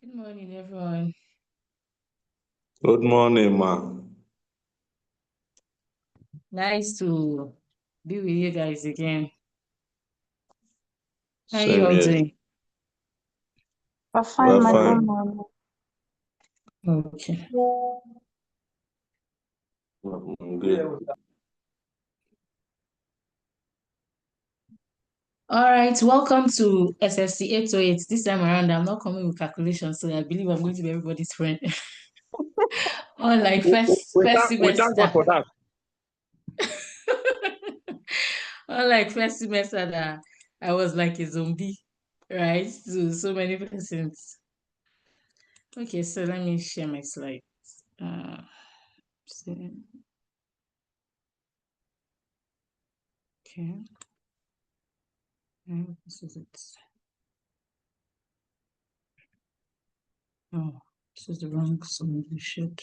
Good morning, everyone. Good morning, ma. Nice to be with you guys again. How are you Same all here. doing? We're We're fine, my fine. grandma. Okay. I'm good. All right. Welcome to SST 808. This time around, I'm not coming with calculations, so I believe I'm going to be everybody's friend. Unlike first We thank God semester. for that. Unlike first semester that I was like a zombie, right? To so many persons. Okay, so let me share my slides. Okay. This is it. Oh, this is the wrong solution.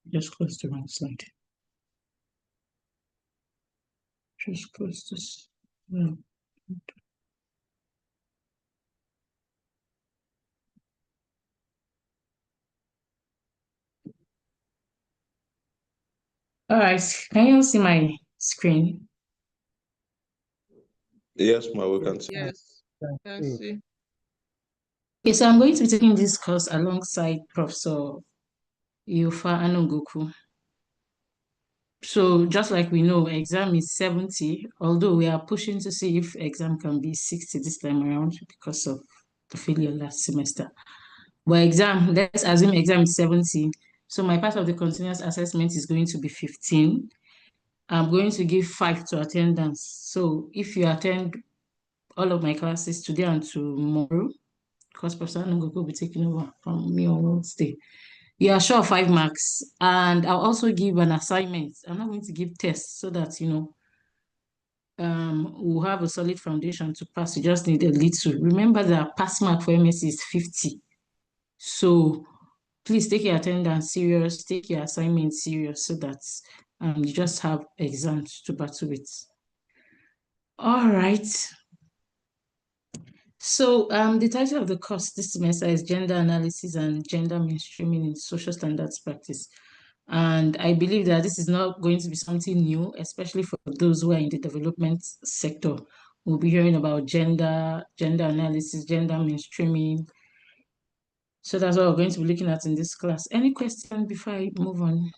Just close the wrong slide. Just close this. No. All right, can you see my screen? Yes, ma, we can see. Yes, can see. Okay, so I'm going to be taking this course alongside Professor Yofa Anongoku. So just like we know, exam is 70, although we are pushing to see if exam can be 60 this time around because of the failure last semester. But exam, let's assume exam is 70. So my part of the continuous assessment is going to be 15. I'm going to give 5 to attendance. So if you attend all of my classes today and tomorrow, because Professor Anungoku will be taking over from me on Wednesday, you are sure of 5 marks. And I'll also give an assignment. I'm not going to give tests so that, we'll have a solid foundation to pass. You just need a little. Remember that pass mark for MSC is 50. So please take your attendance serious, take your assignment serious so that you just have exams to battle with. All right. So the title of the course this semester is Gender Analysis and Gender Mainstreaming in Social Standards Practice. And I believe that this is not going to be something new, especially for those who are in the development sector. We'll be hearing about gender analysis, gender mainstreaming. So that's what we're going to be looking at in this class. Any question before I move on?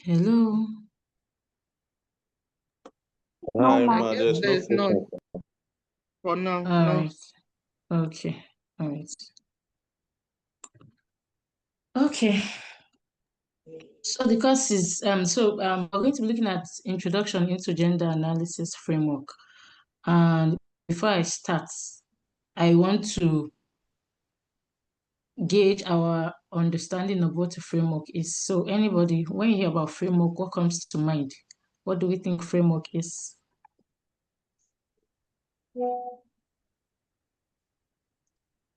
Hello. Hi, No, ma. ma. I guess There's no there's none question. for now. All No. right. Okay. All right. Okay. So the course is we're going to be looking at introduction into gender analysis framework. And before I start, I want to gauge our understanding of what a framework is. So anybody, when you hear about framework, what comes to mind? What do we think framework is?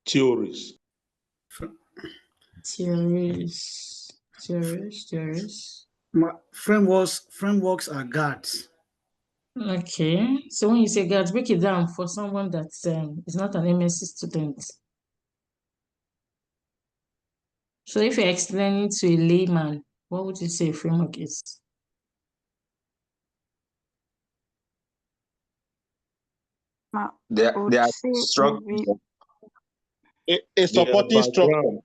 Theories. Theories. Frameworks are guides. Okay. So when you say guys, break it down for someone that is not an MSc student. So if you're explaining to a layman, what would you say a framework is? Ma, They I would are say structure. maybe A Their supporting structure. background.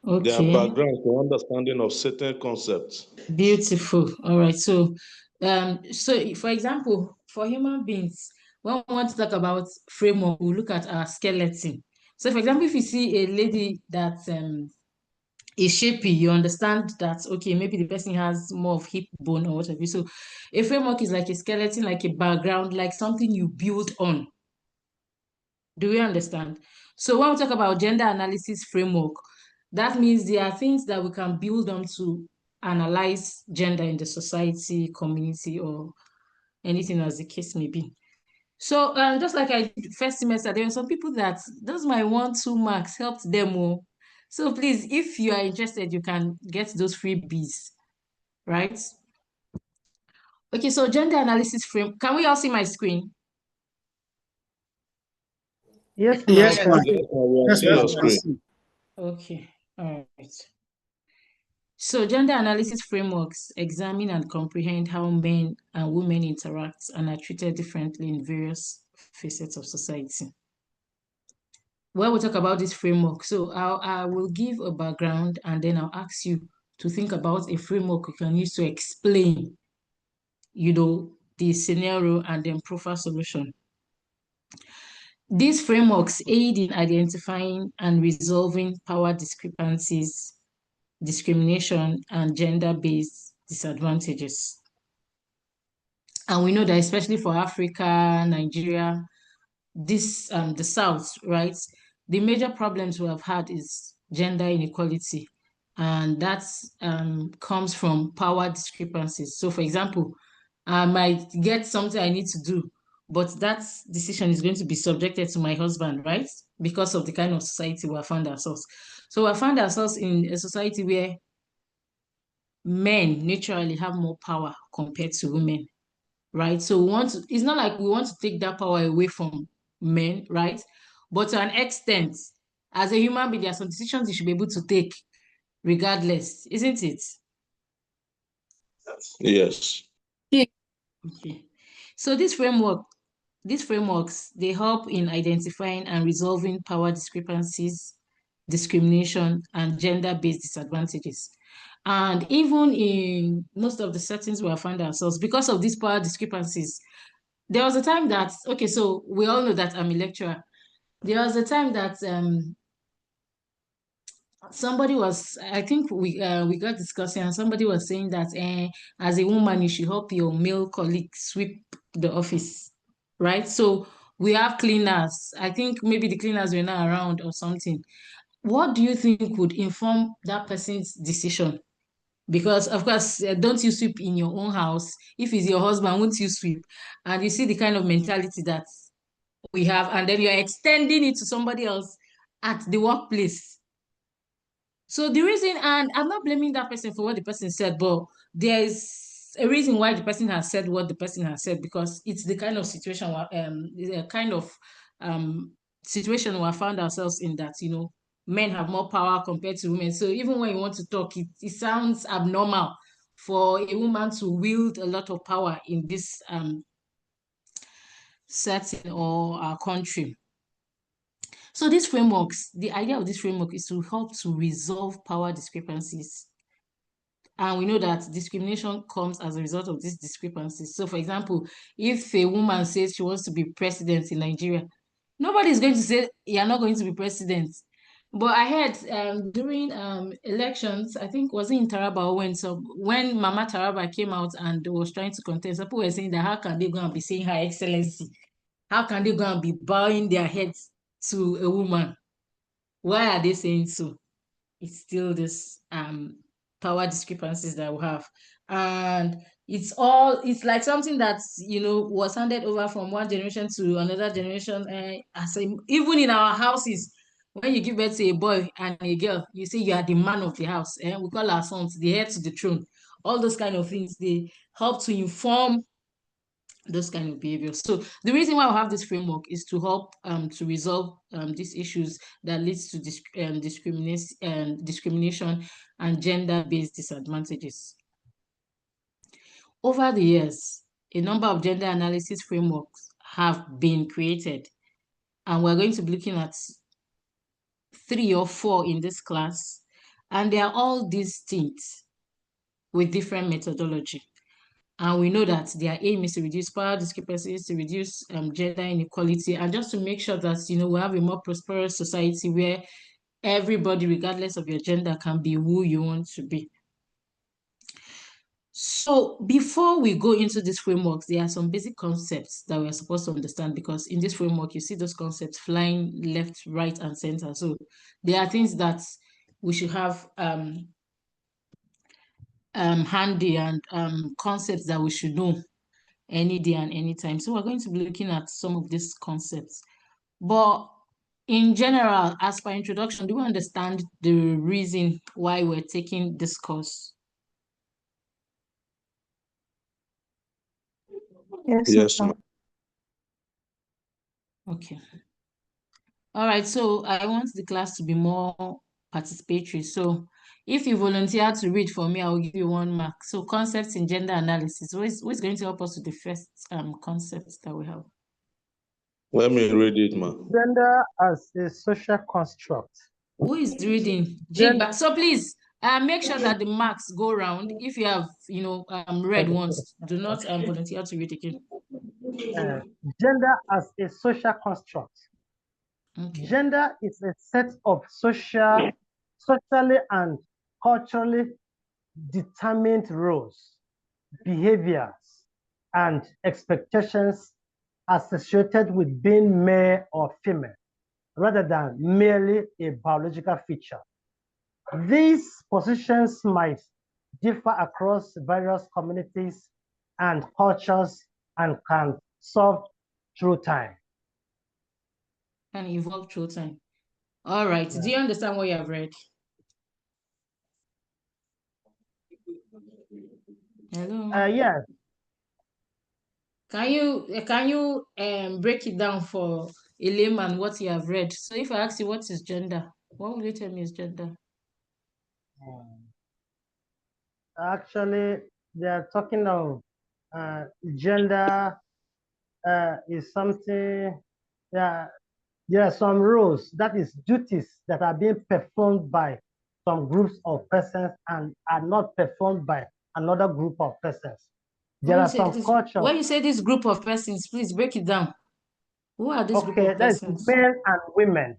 Their Okay, background to understanding of certain concepts. beautiful. All right. So for example, for human beings, when we want to talk about framework, we look at our skeleton. So for example, if you see a lady that is shapy, you understand that, okay, maybe the person has more of hip bone or whatever. So a framework is like a skeleton, like a background, like something you build on. Do we understand? So when we talk about gender analysis framework, that means there are things that we can build on to analyze gender in the society, community, or anything as the case may be. So just like I did first semester, there were some people that those my 1-2 marks helped them all. So please, if you are interested, you can get those freebies, right? Okay, so gender analysis frame. Can we all see my screen? Yes, Yes, ma'am. ma'am. Yes, ma'am, we Yes, see your ma'am. screen. Okay, all right. So gender analysis frameworks examine and comprehend how men and women interact and are treated differently in various facets of society. When we talk about this framework, so I will give a background and then I'll ask you to think about a framework you can use to explain, the scenario and then profile solution. These frameworks aid in identifying and resolving power discrepancies, discrimination, and gender-based disadvantages. And we know that especially for Africa, Nigeria, the South, right? The major problems we have had is gender inequality, and that comes from power discrepancies. So, for example, I might get something I need to do, but that decision is going to be subjected to my husband, right? Because of the kind of society we have found ourselves. So, we found ourselves in a society where men naturally have more power compared to women, right? So it's not like we want to take that power away from men, right? But to an extent, as a human being, there are some decisions you should be able to take regardless, isn't it? Yes. Okay. So these frameworks, they help in identifying and resolving power discrepancies, discrimination, and gender-based disadvantages. And even in most of the settings we have found ourselves, because of these power discrepancies, there was a time that, okay, so we all know that I'm a lecturer. There was a time that somebody was, I think we got discussing, and somebody was saying that as a woman, you should help your male colleague sweep the office, right? So we have cleaners. I think maybe the cleaners were not around or something. What do you think would inform that person's decision? Because of course, don't you sweep in your own house? If it's your husband, won't you sweep? And you see the kind of mentality that we have, and then you're extending it to somebody else at the workplace. So the reason, and I'm not blaming that person for what the person said, but there is a reason why the person has said what the person has said, because it's the kind of situation the kind of situation we found ourselves in, that men have more power compared to women. So even when you want to talk, it sounds abnormal for a woman to wield a lot of power in this setting or our country. So these frameworks, the idea of this framework is to help to resolve power discrepancies. And we know that discrimination comes as a result of these discrepancies. So for example, if a woman says she wants to be president in Nigeria, nobody is going to say you're not going to be president. But I heard during elections, I think was it in Taraba, when Mama Taraba came out and was trying to contest, people were saying that how can they go and be saying Her Excellency? How can they go and be bowing their heads to a woman? Why are they saying so? It's still this power discrepancies that we have. And it's like something that was handed over from one generation to another generation. Even in our houses, when you give birth to a boy and a girl, you say you are the man of the house. We call our sons the heir to the throne. All those kind of things, they help to inform those kind of behaviors. So the reason why we have this framework is to help to resolve these issues that leads to discrimination and gender-based disadvantages. Over the years, a number of gender analysis frameworks have been created, and we're going to be looking at 3 or 4 in this class, and they are all distinct with different methodology. And we know that their aim is to reduce power discrepancies, to reduce gender inequality, and just to make sure that, we have a more prosperous society where everybody, regardless of your gender, can be who you want to be. So before we go into these frameworks, there are some basic concepts that we're supposed to understand, because in this framework, you see those concepts flying left, right, and center. So there are things that we should have handy, and concepts that we should know any day and any time. So we're going to be looking at some of these concepts. But in general, as per introduction, do we understand the reason why we're taking this course? Yes, ma'am. Okay. All right, so I want the class to be more participatory. So if you volunteer to read for me, I will give you 1 mark. So concepts in gender analysis. Who is going to help us with the first concepts that we have? Let me read it, ma'am. Gender as a social construct. Who is reading? Gender, So please make sure that the marks go round. If you have, read once, do not volunteer to read again. gender as a social construct. Okay. Gender is a set of socially and culturally determined roles, behaviors, and expectations associated with being male or female, rather than merely a biological feature. These positions might differ across various communities and cultures and can solve through time. Can evolve through time. All right. Do you understand what you have read? Hello. Yes. Can you break it down for a layman what you have read? So if I ask you what is gender, what will you tell me is gender? Actually, they are talking of gender is something. There are some roles, that is duties that are being performed by some groups of persons and are not performed by another group of persons. There are some cultures. When you say this group of persons, please break it down. Who are this group of that is persons? men and women.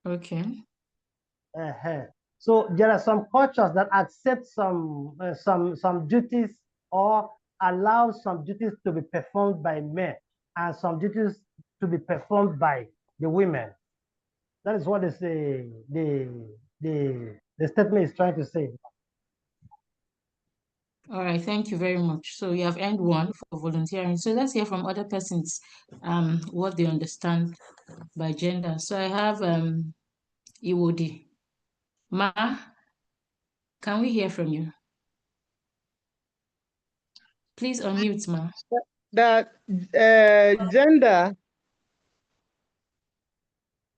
Okay. So there are some cultures that accept some duties or allow some duties to be performed by men and some duties to be performed by the women. That is what the statement is trying to say. All right, thank you very much. So you have earned 1 for volunteering. So let's hear from other persons what they understand by gender. So I have Iwodi. Ma, can we hear from you? Please unmute, Ma. That gender.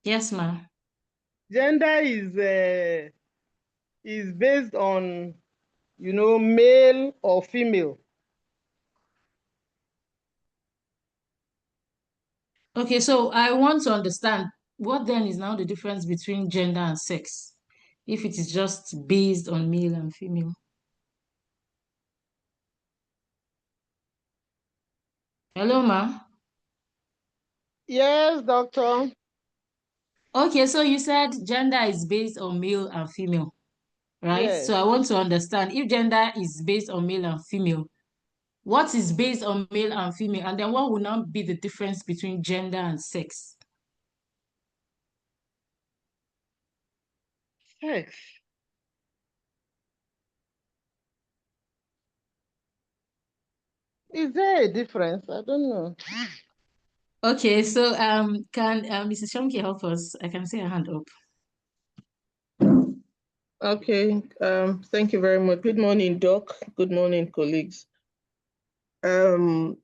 Yes, Ma. Gender is based on, male or female. Okay, so I want to understand what then is now the difference between gender and sex, if it is just based on male and female. Hello, Ma. Yes, doctor. Okay, so you said gender is based on male and female, right? Yes. So I want to understand if gender is based on male and female, what is based on male and female? And then what will now be the difference between gender and sex? Sex. Is there a difference? I don't know. Okay, so can Mrs. Shomki help us? I can see a hand up. Okay. Thank you very much. Good morning, Doc. Good morning, colleagues. The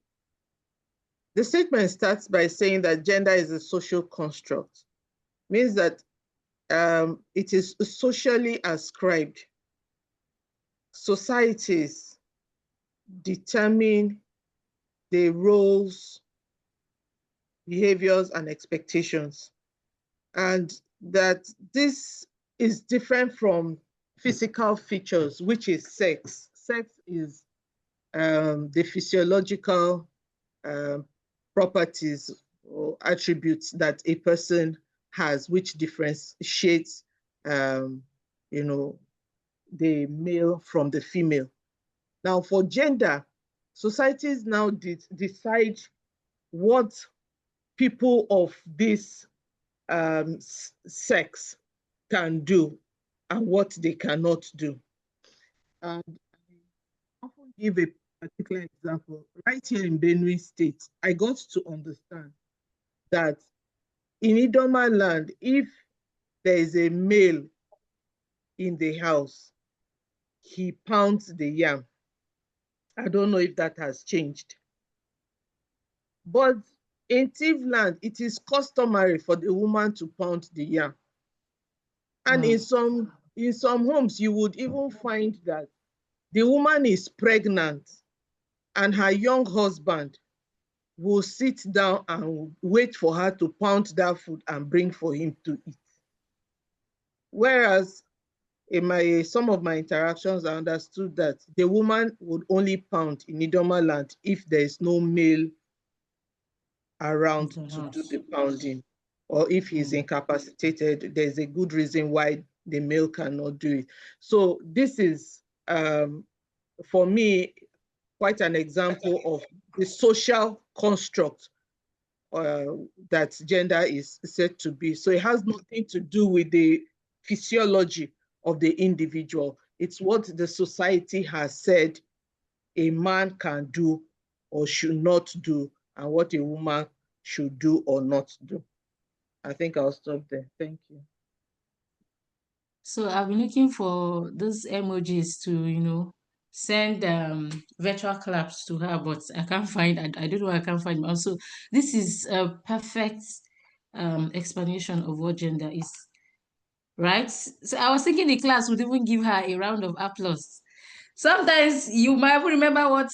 statement starts by saying that gender is a social construct. Means that it is socially ascribed. Societies determine the roles, behaviors, and expectations. And that this is different from physical features, which is sex. Sex is the physiological properties or attributes that a person has, which differentiates, the male from the female. Now, for gender, societies now decide what people of this sex can do and what they cannot do. And I often give a particular example. Right here in Benue State, I got to understand that in Idoma land, if there is a male in the house, he pounds the yam. I don't know if that has changed. But in Tiv land, it is customary for the woman to pound the yam. And in some homes, you would even find that the woman is pregnant and her young husband will sit down and wait for her to pound that food and bring for him to eat. Whereas in some of my interactions, I understood that the woman would only pound in Idoma land if there is no male around to do the pounding, or if he's incapacitated, there's a good reason why the male cannot do it. So this is, for me, quite an example of the social construct that gender is said to be. So it has nothing to do with the physiology of the individual. It's what the society has said a man can do or should not do, and what a woman should do or not do. I think I'll stop there. Thank you. So I've been looking for those emojis to, send virtual claps to her, but I can't find. I don't know. I can't find. Also, this is a perfect explanation of what gender is, right? So I was thinking the class would even give her a round of applause. Sometimes you might even remember what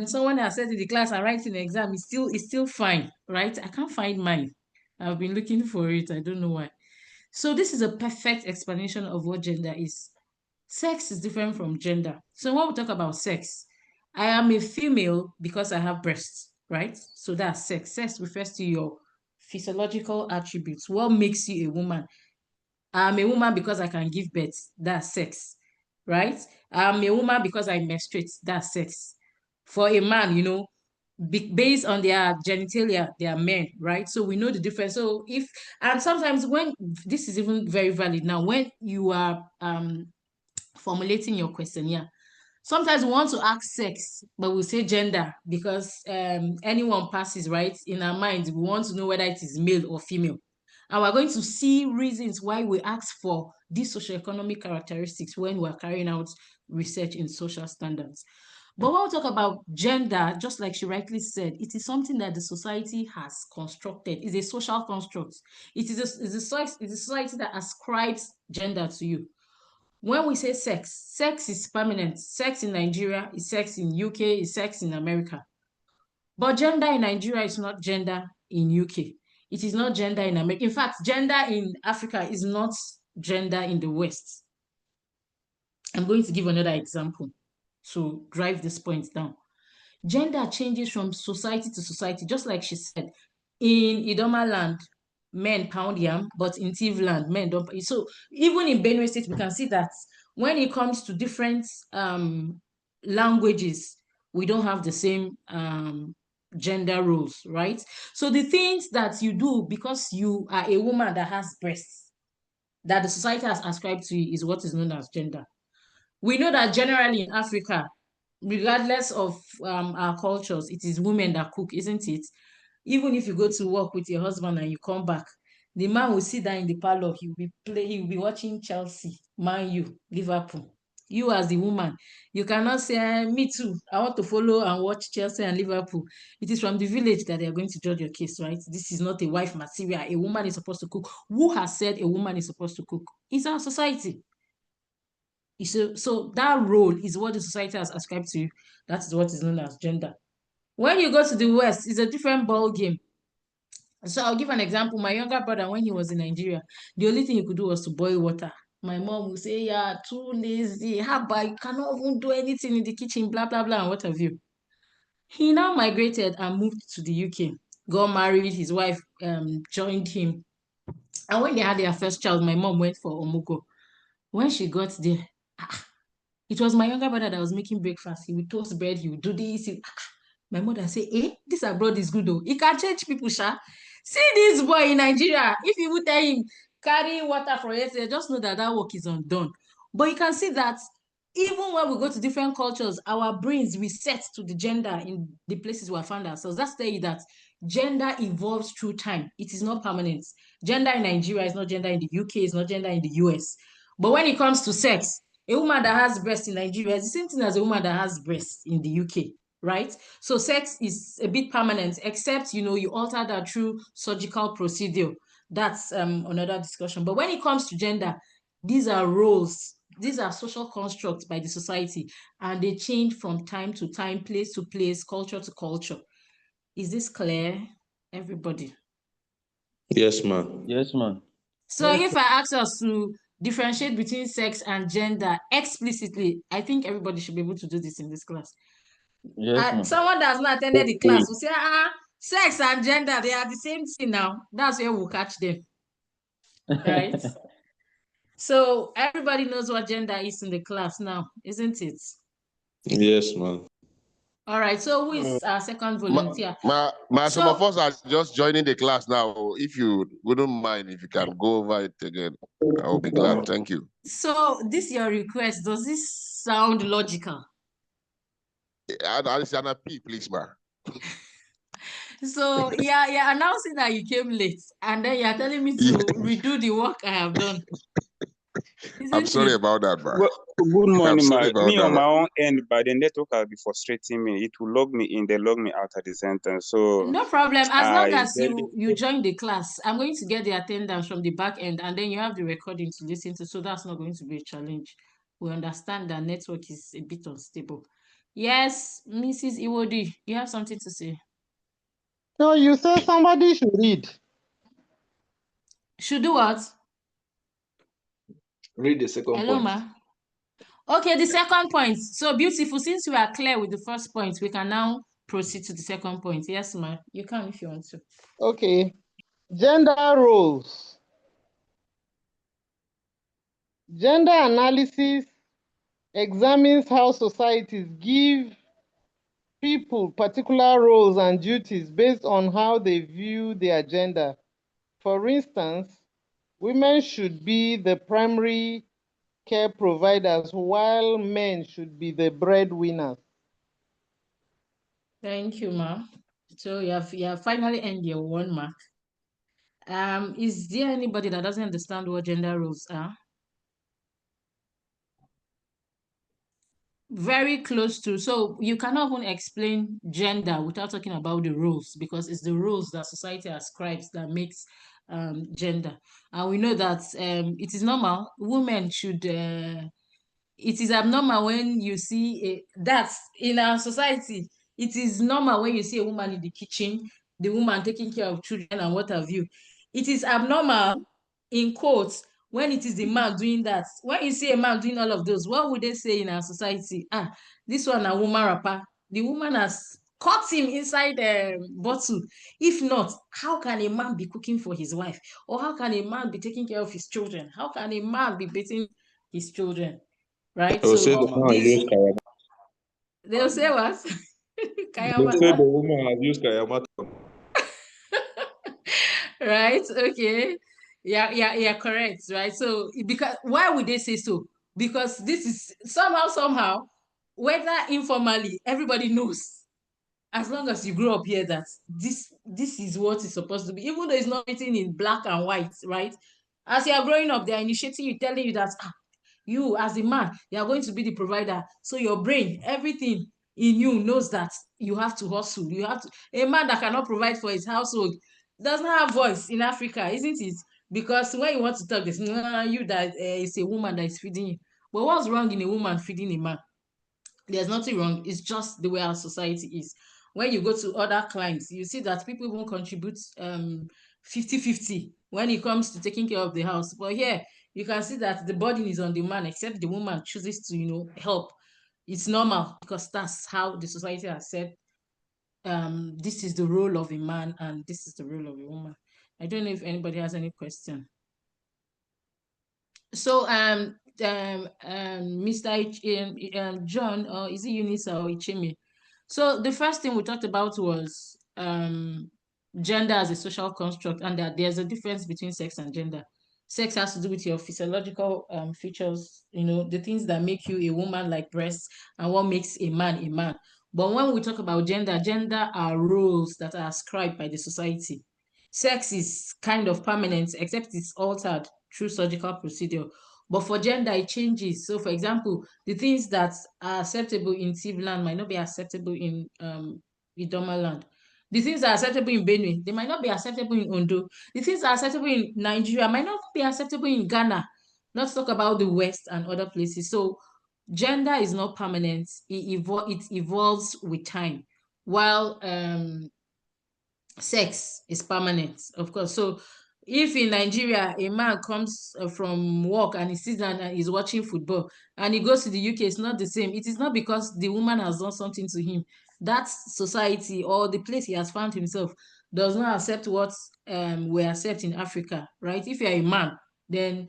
someone has said in the class and writing the exam is still fine, right? I can't find mine. I've been looking for it. I don't know why. So this is a perfect explanation of what gender is. Sex is different from gender. So when we talk about sex, I am a female because I have breasts, right? So that's sex. Sex refers to your physiological attributes. What makes you a woman? I'm a woman because I can give birth. That's sex, right? I'm a woman because I menstruate. That's sex. For a man, based on their genitalia, they are men, right? So we know the difference. So and sometimes when this is even very valid now, when you are formulating your questionnaire, sometimes we want to ask sex, but we say gender because anyone passes, right? In our minds, we want to know whether it is male or female. And we're going to see reasons why we ask for these socioeconomic characteristics when we're carrying out research in social standards. But when we talk about gender, just like she rightly said, it is something that the society has constructed. It's a social construct. It's a society that ascribes gender to you. When we say sex is permanent. Sex in Nigeria is sex in UK, is sex in America. But gender in Nigeria is not gender in UK. It is not gender in America. In fact, gender in Africa is not gender in the West. I'm going to give another example to drive this point down. Gender changes from society to society, just like she said. In Idoma land, men pound yam, but in Tiv land, men don't. So even in Benue State, we can see that when it comes to different languages, we don't have the same gender roles, right? So the things that you do because you are a woman that has breasts, that the society has ascribed to you, is what is known as gender. We know that generally in Africa, regardless of our cultures, it is women that cook, isn't it? Even if you go to work with your husband and you come back, the man will sit down in the parlor, he will be watching Chelsea, Man U, Liverpool. You as the woman, you cannot say, me too, I want to follow and watch Chelsea and Liverpool. It is from the village that they are going to judge your case, right? This is not a wife material. A woman is supposed to cook. Who has said a woman is supposed to cook? It's our society. So that role is what the society has ascribed to you. That is what is known as gender. When you go to the West, it's a different ball game. So I'll give an example. My younger brother, when he was in Nigeria, the only thing he could do was to boil water. My mom would say, yeah, too lazy. How about you cannot even do anything in the kitchen, blah, blah, blah, and what have you. He now migrated and moved to the UK, got married, his wife joined him. And when they had their first child, my mom went for Omugo. When she got there, it was my younger brother that was making breakfast. He would toast bread, he would do this. My mother say, this abroad is good though. He can change people, sha. See this boy in Nigeria. If you would tell him, carry water for yesterday, just know that that work is undone. But you can see that even when we go to different cultures, our brains reset to the gender in the places we found ourselves. That's tell you that gender evolves through time. It is not permanent. Gender in Nigeria is not gender in the UK, it's not gender in the US. But when it comes to sex, a woman that has breasts in Nigeria is the same thing as a woman that has breasts in the UK, right? So sex is a bit permanent, except, you alter that through surgical procedure. That's another discussion. But when it comes to gender, these are roles. These are social constructs by the society, and they change from time to time, place to place, culture to culture. Is this clear, everybody? Yes, ma'am. Yes, ma'am. So if I ask us to differentiate between sex and gender explicitly, I think everybody should be able to do this in this class. Yes, ma'am. Someone that has not attended the class will say, sex and gender, they are the same thing now. That's where we'll catch them. Right? So everybody knows what gender is in the class now, isn't it? Yes, ma'am. All right. So who is our second volunteer? Some of us are just joining the class now. If you wouldn't mind, if you can go over it again, I will be glad. Thank you. So this your request. Does this sound logical? It's an appeal, please, ma. So you're announcing that you came late, and then you're telling me to redo the work I have done. I'm sorry about that, ma. Well, good morning, I'm ma. sorry about Me on that. my own end, but the network will be frustrating me. It will log me in, they log me out at the center. So No problem. As long as barely- you join the class, I'm going to get the attendance from the back end, and then you have the recording to listen to. So that's not going to be a challenge. We understand that network is a bit unstable. Yes, Mrs. Iwodi, you have something to say? No, you said somebody should read. Should do what? Read the second Hello, point. ma. Okay, the second point. So beautiful. Since we are clear with the first point, we can now proceed to the second point. Yes, ma. You can if you want to. Okay. Gender roles. Gender analysis examines how societies give people particular roles and duties based on how they view their gender. For instance, women should be the primary care providers while men should be the breadwinners. Thank you, ma. So you have finally earned your 1 mark. Is there anybody that doesn't understand what gender roles are? Very close to. So you cannot even explain gender without talking about the rules, because it's the rules that society ascribes that makes gender. And we know that it is normal. Women should. It is abnormal when you see that's in our society. It is normal when you see a woman in the kitchen, the woman taking care of children and what have you. It is abnormal, in quotes, when it is the man doing that. When you see a man doing all of those, what would they say in our society? This one a woman rapper. The woman has caught him inside a bottle. If not, how can a man be cooking for his wife? Or how can a man be taking care of his children? How can a man be beating his children? Right? They'll say So the man use kayama. they'll say what? They'll say the woman has used kayama. Right? Okay. Yeah, correct. Right. So because why would they say so? Because this is somehow, whether informally, everybody knows. As long as you grow up here, that this is what is supposed to be, even though it's not written in black and white, right? As you are growing up, they are initiating you, telling you that you as a man, you are going to be the provider. So your brain, everything in you knows that you have to hustle. You have to. A man that cannot provide for his household doesn't have voice in Africa, isn't it? Because when you want to talk, this you that is a woman that is feeding you. But what's wrong in a woman feeding a man? There's nothing wrong. It's just the way our society is. When you go to other clients, you see that people won't contribute 50-50 when it comes to taking care of the house. But here, you can see that the burden is on the man, except the woman chooses to, help. It's normal because that's how the society has said this is the role of a man and this is the role of a woman. I don't know if anybody has any question. So Mr. John, or is it Eunice or Ichimi? So the first thing we talked about was gender as a social construct, and that there's a difference between sex and gender. Sex has to do with your physiological features, you know, the things that make you a woman, like breasts, and what makes a man a man. But when we talk about gender, gender are roles that are ascribed by the society. Sex is kind of permanent, except it's altered through surgical procedure. But for gender, it changes. So, for example, the things that are acceptable in Tivland might not be acceptable in Idoma land. The things that are acceptable in Benue, they might not be acceptable in Ondo. The things that are acceptable in Nigeria might not be acceptable in Ghana. Not to talk about the West and other places. So gender is not permanent. It evolves with time. While sex is permanent, of course. So if in Nigeria a man comes from work and he sits down and he's watching football and he goes to the UK, it's not the same. It is not because the woman has done something to him. That society or the place he has found himself does not accept what we accept in Africa, right? If you're a man, then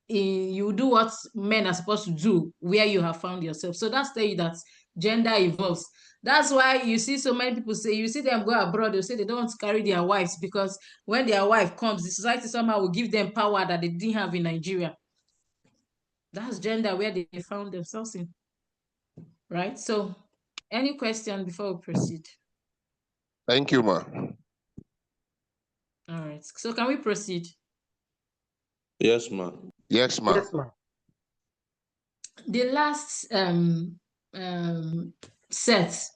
you do what men are supposed to do where you have found yourself. So that's tell you that gender evolves. That's why you see so many people say, you see them go abroad, they'll say they don't want to carry their wives because when their wife comes, the society somehow will give them power that they didn't have in Nigeria. That's gender where they found themselves in. Right? So any question before we proceed? Thank you, ma. All right. So can we proceed? Yes, ma'am. Yes, ma. Yes, ma'am. The last set,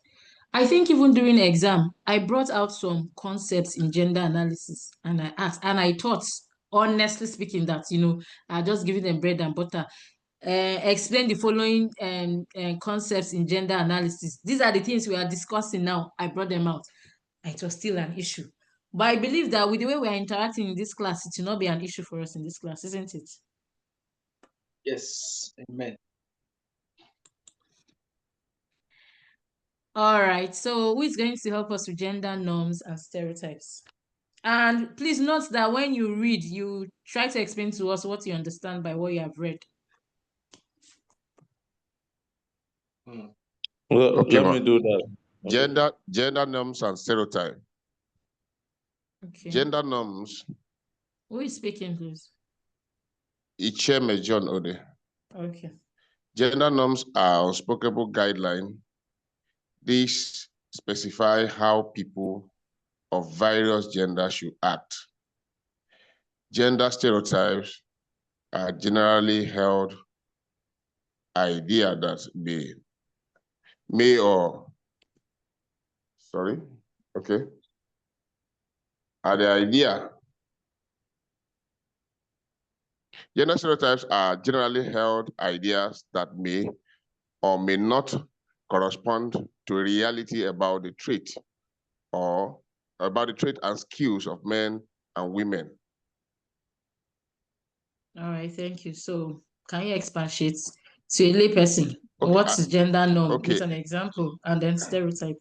I think even during the exam, I brought out some concepts in gender analysis and I asked, and I thought, honestly speaking, that, you know, I just giving them bread and butter. Explain the following concepts in gender analysis. These are the things we are discussing now. I brought them out. It was still an issue. But I believe that with the way we are interacting in this class, it will not be an issue for us in this class, isn't it? Yes, amen. All right, so who is going to help us with gender norms and stereotypes? And please note that when you read, you try to explain to us what you understand by what you have read. Well, Okay, let me do that. Okay. Gender norms and stereotype. Okay. Gender norms. Who is speaking, please? Icheme John Ode. Okay. Gender norms are unspoken guidelines. These specify how people of various genders should act. Gender stereotypes are generally held idea that may or sorry, okay, are the idea. Gender stereotypes are generally held ideas that may or may not correspond to reality about the trait or about the trait and skills of men and women. All right, thank you. So can you expatiate to a layperson? Okay, What is gender norm? okay. With an example and then stereotype.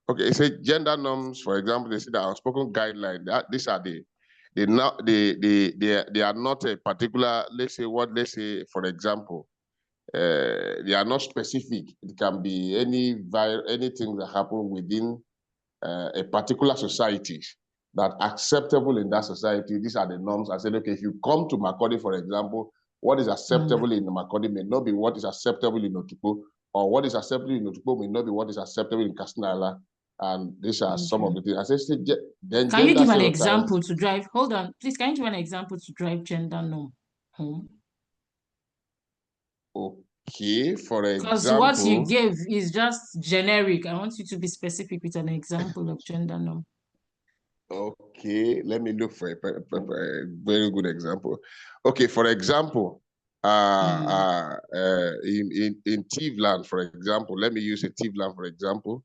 Okay, it says gender norms, for example, they say that unspoken guidelines, that these are they are not a particular, let's say, for example, they are not specific. It can be anything that happen within a particular society that acceptable in that society. These are the norms. I said, okay, if you come to Makurdi, for example, what is acceptable in Makurdi may not be what is acceptable in Otukpo, or what is acceptable in Otukpo may not be what is acceptable in Kastinala. And these are some of the things. I said, then can you give an example to drive? Hold on, please. Can you give an example to drive gender norm home? Okay, for example. Because what you gave is just generic. I want you to be specific with an example of gender norm. Okay, let me look for a very good example. Okay, for example, in Tivland, for example, let me use a Tivland, for example.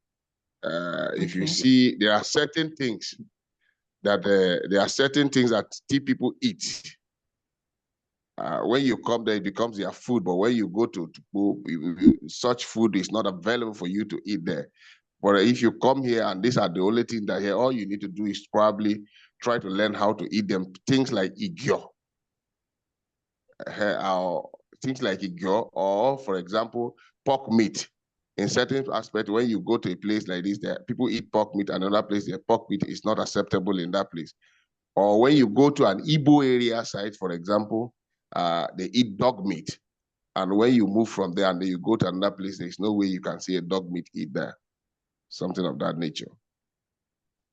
If you see, there are certain things that Tiv people eat. When you come there, it becomes their food. But when you go to such food is not available for you to eat there. But if you come here and these are the only things that here, all you need to do is probably try to learn how to eat them. Things like igyo, or for example, pork meat. In certain aspects, when you go to a place like this, there people eat pork meat, and another place, the pork meat is not acceptable in that place. Or when you go to an Igbo area site, for example, they eat dog meat. And when you move from there and then you go to another place, there's no way you can see a dog meat eat there. Something of that nature.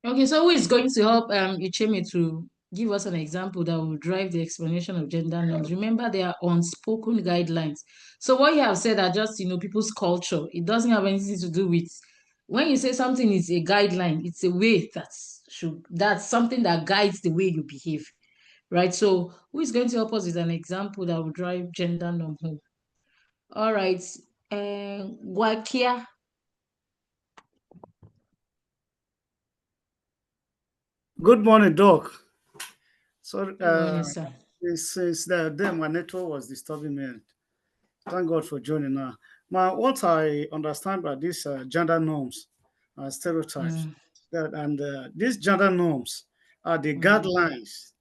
Okay, so who is going to help Icheme to give us an example that will drive the explanation of gender norms? Remember, they are unspoken guidelines. So what you have said are just, people's culture. It doesn't have anything to do with, when you say something is a guideline, it's a way that's something that guides the way you behave, right? So who is going to help us with an example that will drive gender norm home? All right, Wakia. Good morning, Doc. Sorry, Good morning, sir. since the day my network was disturbing me. Thank God for joining now. What I understand by these gender norms, stereotypes, these gender norms are the guidelines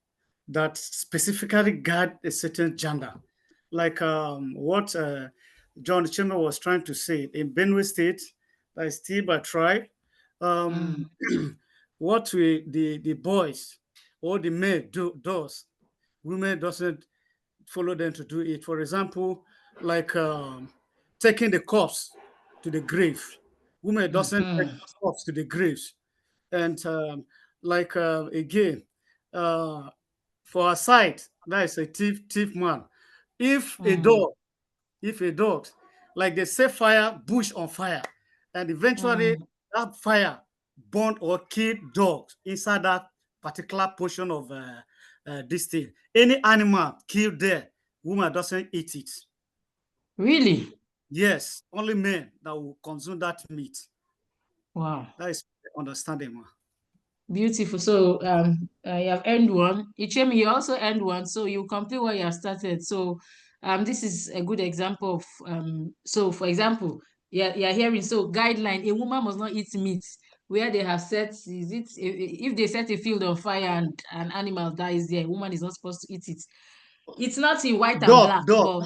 that specifically guide a certain gender. Like what John Chima was trying to say in Benue State, that is still by tribe. What the boys or the men does, women doesn't follow them to do it. For example, like taking the corpse to the grave. Women doesn't take the corpse to the graves. And again, for a site, that is a thief man. If a dog, like they set fire, bush on fire, and eventually that fire burned or killed dogs inside that particular portion of this thing. Any animal killed there, woman doesn't eat it. Really? Yes, only men that will consume that meat. Wow. That is understandable. Beautiful. So you have earned one. Ichemi, you also earned one. So you complete what you have started. So this is a good example of so for example, you're hearing so guideline, a woman must not eat meat where they have set, is it if they set a field on fire and an animal dies there, a woman is not supposed to eat it. It's not in white and black. Dog.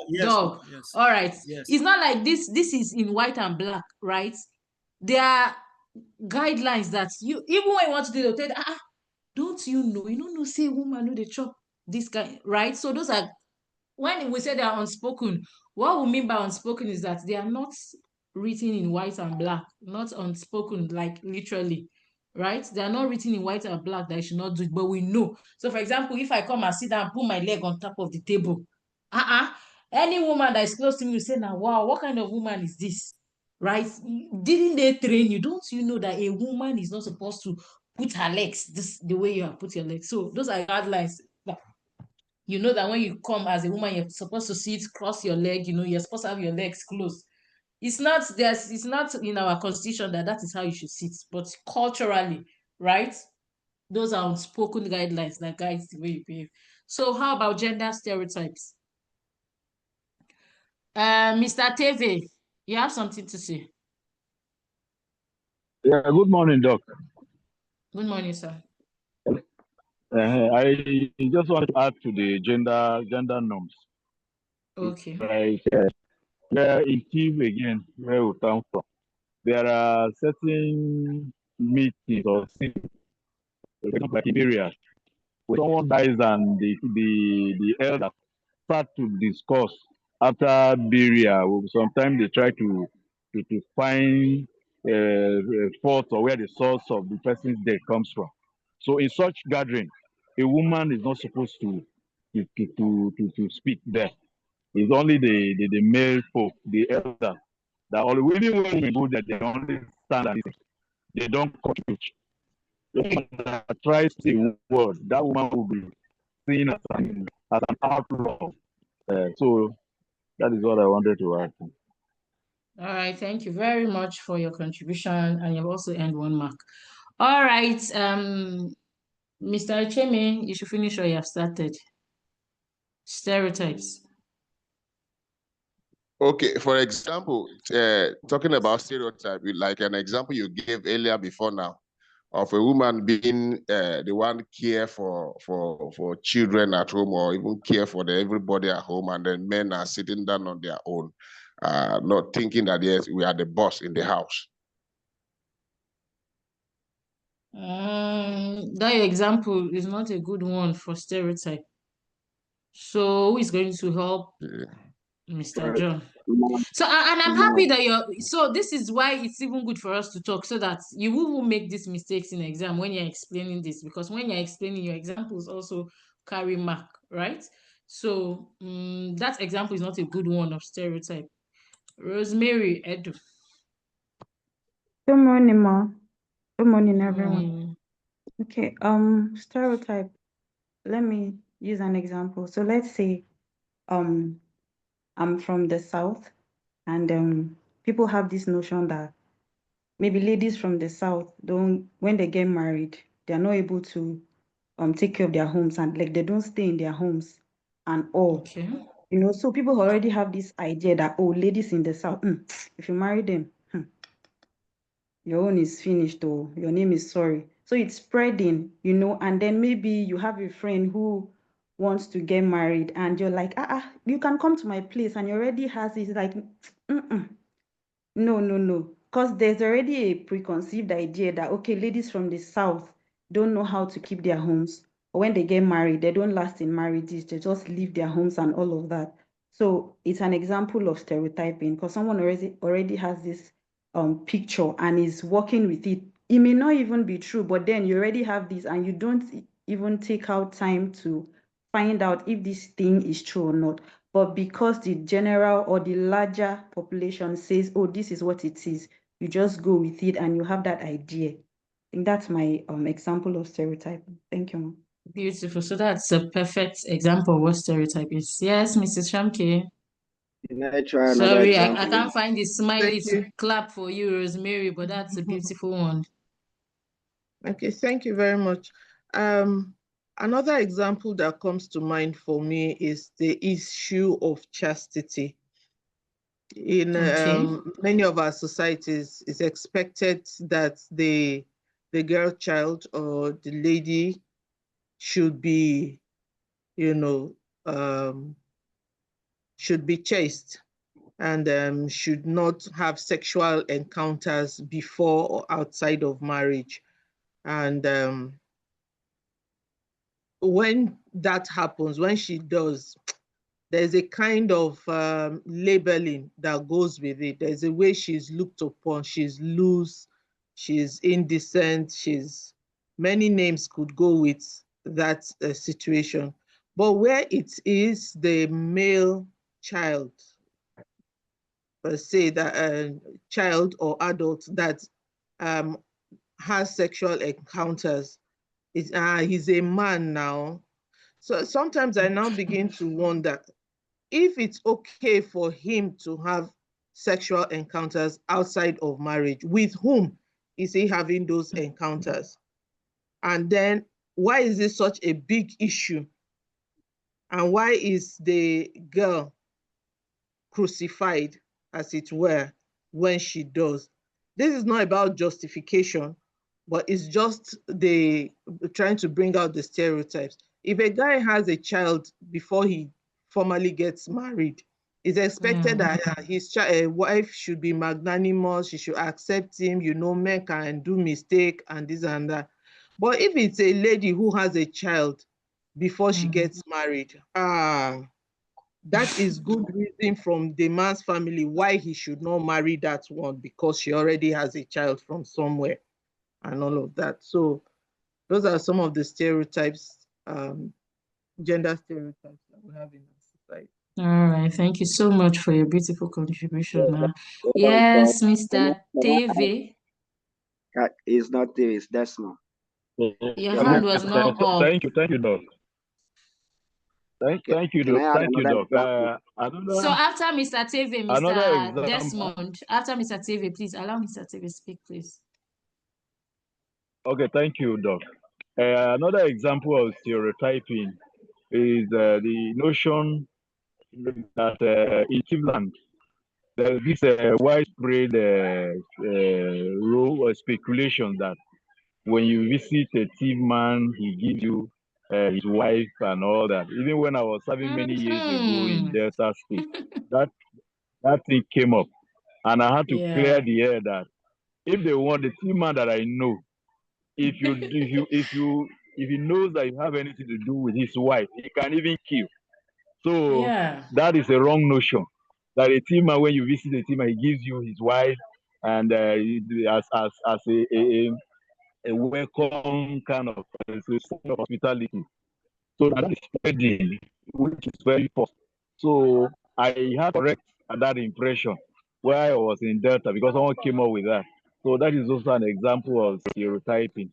Yes, Dog. yes. All right. Yes. It's not like this is in white and black, right? There are guidelines that you, even when you want to do it, they'll tell you, don't you know, say woman know they chop this guy, right? So those are, when we say they are unspoken, what we mean by unspoken is that they are not written in white and black, not unspoken, like literally, right? They are not written in white and black that I should not do it, but we know. So for example, if I come and sit down and put my leg on top of the table, any woman that is close to me will say, now, wow, what kind of woman is this? Right? Didn't they train you? Don't you know that a woman is not supposed to put her legs the way you have put your legs? So those are guidelines. You know that when you come as a woman, you're supposed to sit, cross your leg, you're supposed to have your legs closed. It's not in our constitution that is how you should sit, but culturally, right? Those are unspoken guidelines that guides the way you behave. So how about gender stereotypes? Mr. Teve, you have something to say? Yeah, good morning, Doc. Good morning, sir. I just want to add to the gender norms. Okay. Like in Kyiv again, where we come from, there are certain meetings or things, for example, like in areas where someone dies and the elders start to discuss after burial. Sometimes they try to find fault or where the source of the person's death comes from. So in such gathering, a woman is not supposed to speak there. It's only the male folk, the elders, that only, even when we go there, they only stand and listen. They don't contribute. The woman that tries to say a word, that woman will be seen as an outlaw. So that is what I wanted to add. All right, thank you very much for your contribution, and you've also earned 1 mark. All right, Mr. Cheme, you should finish what you have started. Stereotypes. Okay, for example, talking about stereotype, like an example you gave earlier before now, of a woman being the one care for children at home, or even care for everybody at home, and then men are sitting down on their own, not thinking that yes, we are the boss in the house. That example is not a good one for stereotype. So who is going to help Mr. John? So, and I'm happy that so this is why it's even good for us to talk so that you won't make these mistakes in exam when you're explaining this, because when you're explaining, your examples also carry mark, right? So that example is not a good one of stereotype. Rosemary, Edu. Good morning, Ma. Good morning, everyone. Okay, stereotype. Let me use an example. So let's say I'm from the South, and people have this notion that maybe ladies from the South don't, when they get married, they're not able to take care of their homes, and like they don't stay in their homes and all. Okay. You know, so people already have this idea that, oh, ladies in the South, if you marry them, your own is finished, or your name is sorry. So it's spreading, you know, and then maybe you have a friend who wants to get married and you're like, you can come to my place, and he already has it. Like, no. Because there's already a preconceived idea that, okay, ladies from the South don't know how to keep their homes. Or when they get married, they don't last in marriages. They just leave their homes and all of that. So it's an example of stereotyping, because someone already has this picture and is working with it. It may not even be true, but then you already have this and you don't even take out time to find out if this thing is true or not. But because the general or the larger population says, oh, this is what it is, you just go with it and you have that idea. I think that's my example of stereotyping. Thank you, Mom. Beautiful. So that's a perfect example of what stereotype is. Yes, Mrs. Shamke. Sorry, I can't find the smiley to clap for you, Rosemary, but that's a beautiful one. Okay, thank you very much. Another example that comes to mind for me is the issue of chastity. In many of our societies, it's expected that the girl child or the lady should be, should be chaste and should not have sexual encounters before or outside of marriage. And when that happens, when she does, there's a kind of labeling that goes with it. There's a way she's looked upon. She's loose, she's indecent, many names could go with that situation. But where it is the male child, per se, that child or adult that has sexual encounters, he's a man now. So sometimes I now begin to wonder if it's okay for him to have sexual encounters outside of marriage. With whom is he having those encounters? And then why is this such a big issue? And why is the girl crucified, as it were, when she does? This is not about justification, but it's just trying to bring out the stereotypes. If a guy has a child before he formally gets married, it's expected that his wife should be magnanimous, she should accept him, men can do mistake and this and that. But if it's a lady who has a child before she gets married, that is good reason from the man's family why he should not marry that one, because she already has a child from somewhere and all of that. So those are some of the stereotypes, gender stereotypes that we have in our society. All right, thank you so much for your beautiful contribution. Yes, Mr. Teve. It's not Teve, it's Desmond. Your hand was not up. Thank you, Doc. Thank you, Doc. So after Mr. Teve, Mr. Desmond, after Mr. Teve, please allow Mr. Teve speak, please. Okay, thank you, Doc. Another example of stereotyping is the notion that in Cleveland, there's this widespread rule or speculation that when you visit a thief man, he gives you his wife and all that. Even when I was serving many years ago in Delta State, that thing came up, and I had to clear the air that if they want the thief man that I know if he knows that you have anything to do with his wife, he can even kill. So Yeah. that is a wrong notion. That a teamer, when you visit a teamer, he gives you his wife and as a welcome kind of hospitality. So that is spreading, which is very false. So I had correct that impression where I was in Delta because someone came up with that. So that is also an example of stereotyping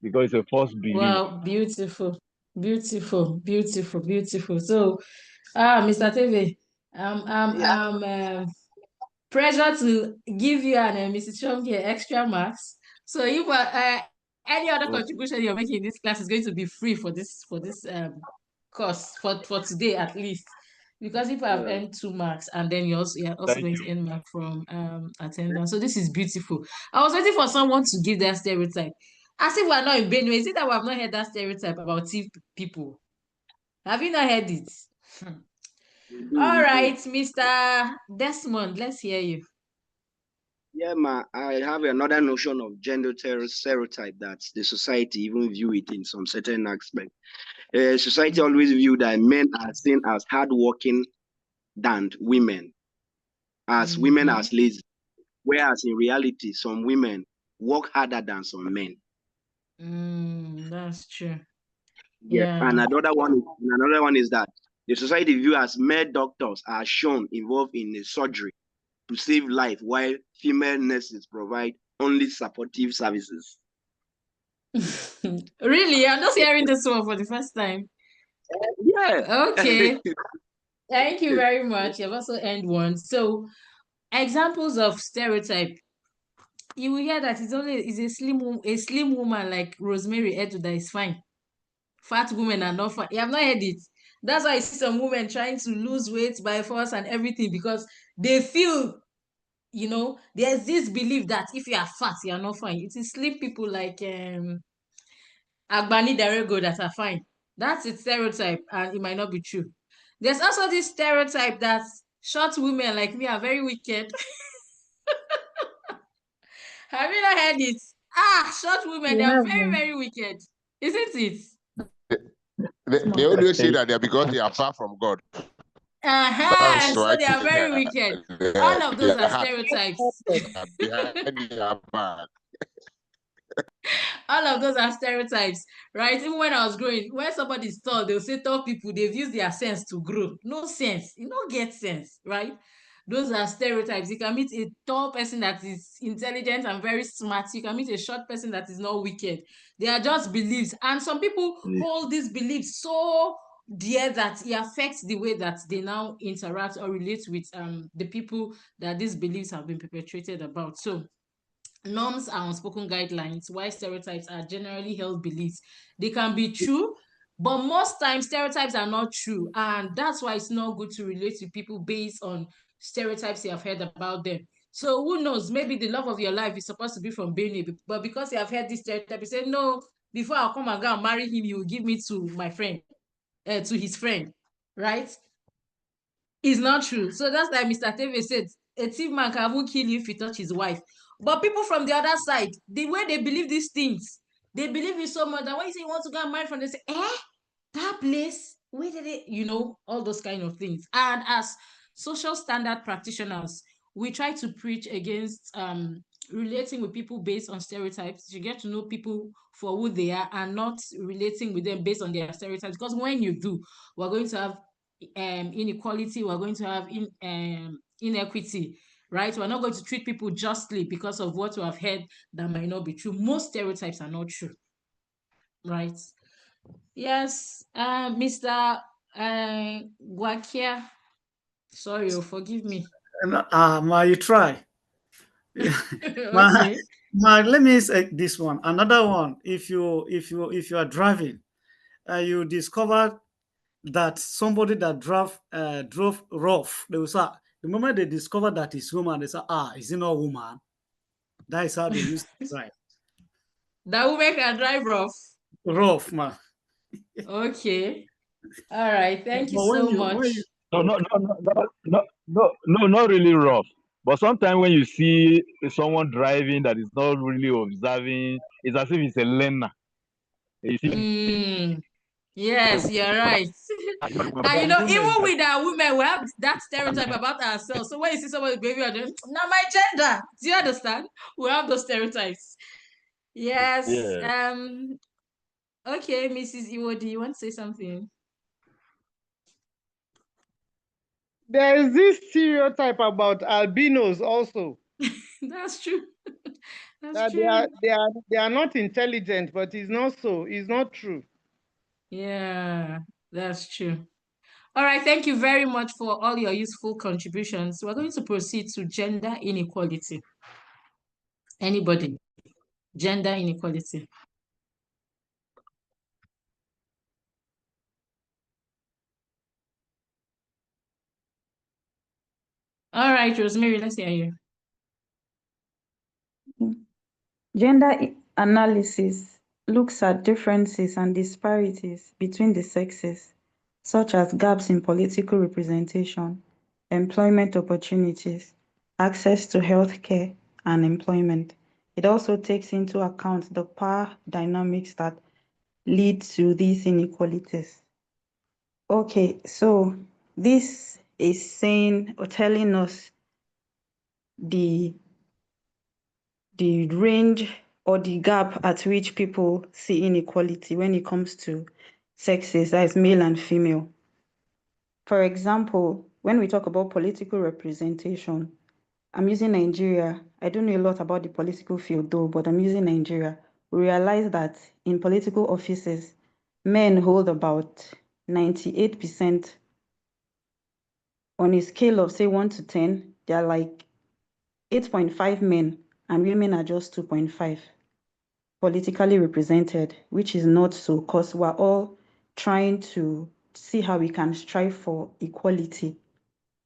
because it's a false belief. Wow, beautiful, beautiful, beautiful, beautiful. So, Mr. Teve, I'm pressured to give you and Mrs. Chongi extra marks. So, if any other contribution you're making in this class is going to be free for this course for today at least. Because if I've earned 2 marks and then you're also going to earn mark from attendance. So this is beautiful. I was waiting for someone to give that stereotype. As if we're not in Benue. Is it that we have not heard that stereotype about thief people? Have you not heard it? All right, Mr. Desmond, let's hear you. Yeah, ma, I have another notion of gender stereotype that the society even view it in some certain aspect. Society always view that men are seen as hardworking than women, as women as lazy, whereas in reality, some women work harder than some men. That's true. Yes, Yeah. and another one is that the society view as male doctors are shown involved in the surgery to save life, while female nurses provide only supportive services. Really? I'm just hearing this one for the first time. Yeah. Okay. Thank you very much. You've also earned one. So, examples of stereotype. You will hear that it's a slim woman like Rosemary Edu that is fine. Fat women are not fine. You have not heard it. That's why I see some women trying to lose weight by force and everything because they feel, there's this belief that if you are fat, you are not fine. It is slim people like Agbani Darego that are fine. That's a stereotype, and it might not be true. There's also this stereotype that short women like me are very wicked. Have you not heard it? Short women, they are very, very wicked. Isn't it? They always say that they're because they are far from God. So they are very wicked. All of those are stereotypes. Behind their back. All of those are stereotypes, right? Even when I was growing, when somebody's tall, they'll say tall people, they've used their sense to grow. No sense. You don't get sense, right? Those are stereotypes. You can meet a tall person that is intelligent and very smart. You can meet a short person that is not wicked. They are just beliefs. And some people hold these beliefs so dear that it affects the way that they now interact or relate with the people that these beliefs have been perpetrated about. So norms are unspoken guidelines, while stereotypes are generally held beliefs. They can be true, but most times stereotypes are not true. And that's why it's not good to relate to people based on stereotypes you have heard about them. So who knows, maybe the love of your life is supposed to be from Benue, but because you have heard this stereotype, you say, no, before I'll come and go and marry him, he will give me to my friend, to his friend, right? It's not true. So that's like Mr. Teve said, a thief man can even kill you if he touch his wife. But people from the other side, the way they believe these things, they believe it so much that when you say you want to go and marry from, they say, that place, where did it, all those kind of things. And as social standard practitioners, we try to preach against relating with people based on stereotypes. You get to know people for who they are and not relating with them based on their stereotypes. Because when you do, we're going to have inequality, we're going to have inequity, right? We're not going to treat people justly because of what we have heard that might not be true. Most stereotypes are not true, right? Yes, Mr. Guakia, sorry, forgive me. Ma, you try. Okay. Let me say this one. Another one. If you are driving, you discover that somebody that drove rough, they will say, the moment they discover that it's woman, they say, is it not woman? That is how they used to drive. That woman can drive rough. Rough, man. Okay. All right. Thank you But so much. No, not really rough, But sometimes when you see someone driving that is not really observing, it's as if it's a learner. You see, Yes, you're right. And you know, even with our women, we have that stereotype about ourselves. So when you see somebody with baby, now my gender. Do you understand? We have those stereotypes. Yes. yeah. Okay, Mrs. Iwo, do you want to say something? There is this stereotype about albinos also. That's true. That's That true. they are not intelligent, but it's not so. It's not true. Yeah, that's true. All right, thank you very much for all your useful contributions. We're going to proceed to gender inequality. Anybody? Gender inequality. All right, Rosemary, let's hear you. Gender analysis looks at differences and disparities between the sexes, such as gaps in political representation, employment opportunities, access to healthcare, and employment. It also takes into account the power dynamics that lead to these inequalities. Okay, so this is saying or telling us the range or the gap at which people see inequality when it comes to sexes, that is male and female. For example, when we talk about political representation, I'm using Nigeria. I don't know a lot about the political field though, but I'm using Nigeria. We realize that in political offices, men hold about 98%. On a scale of say 1 to 10, they're like 8.5 men and women are just 2.5 politically represented, which is not so, because we're all trying to see how we can strive for equality.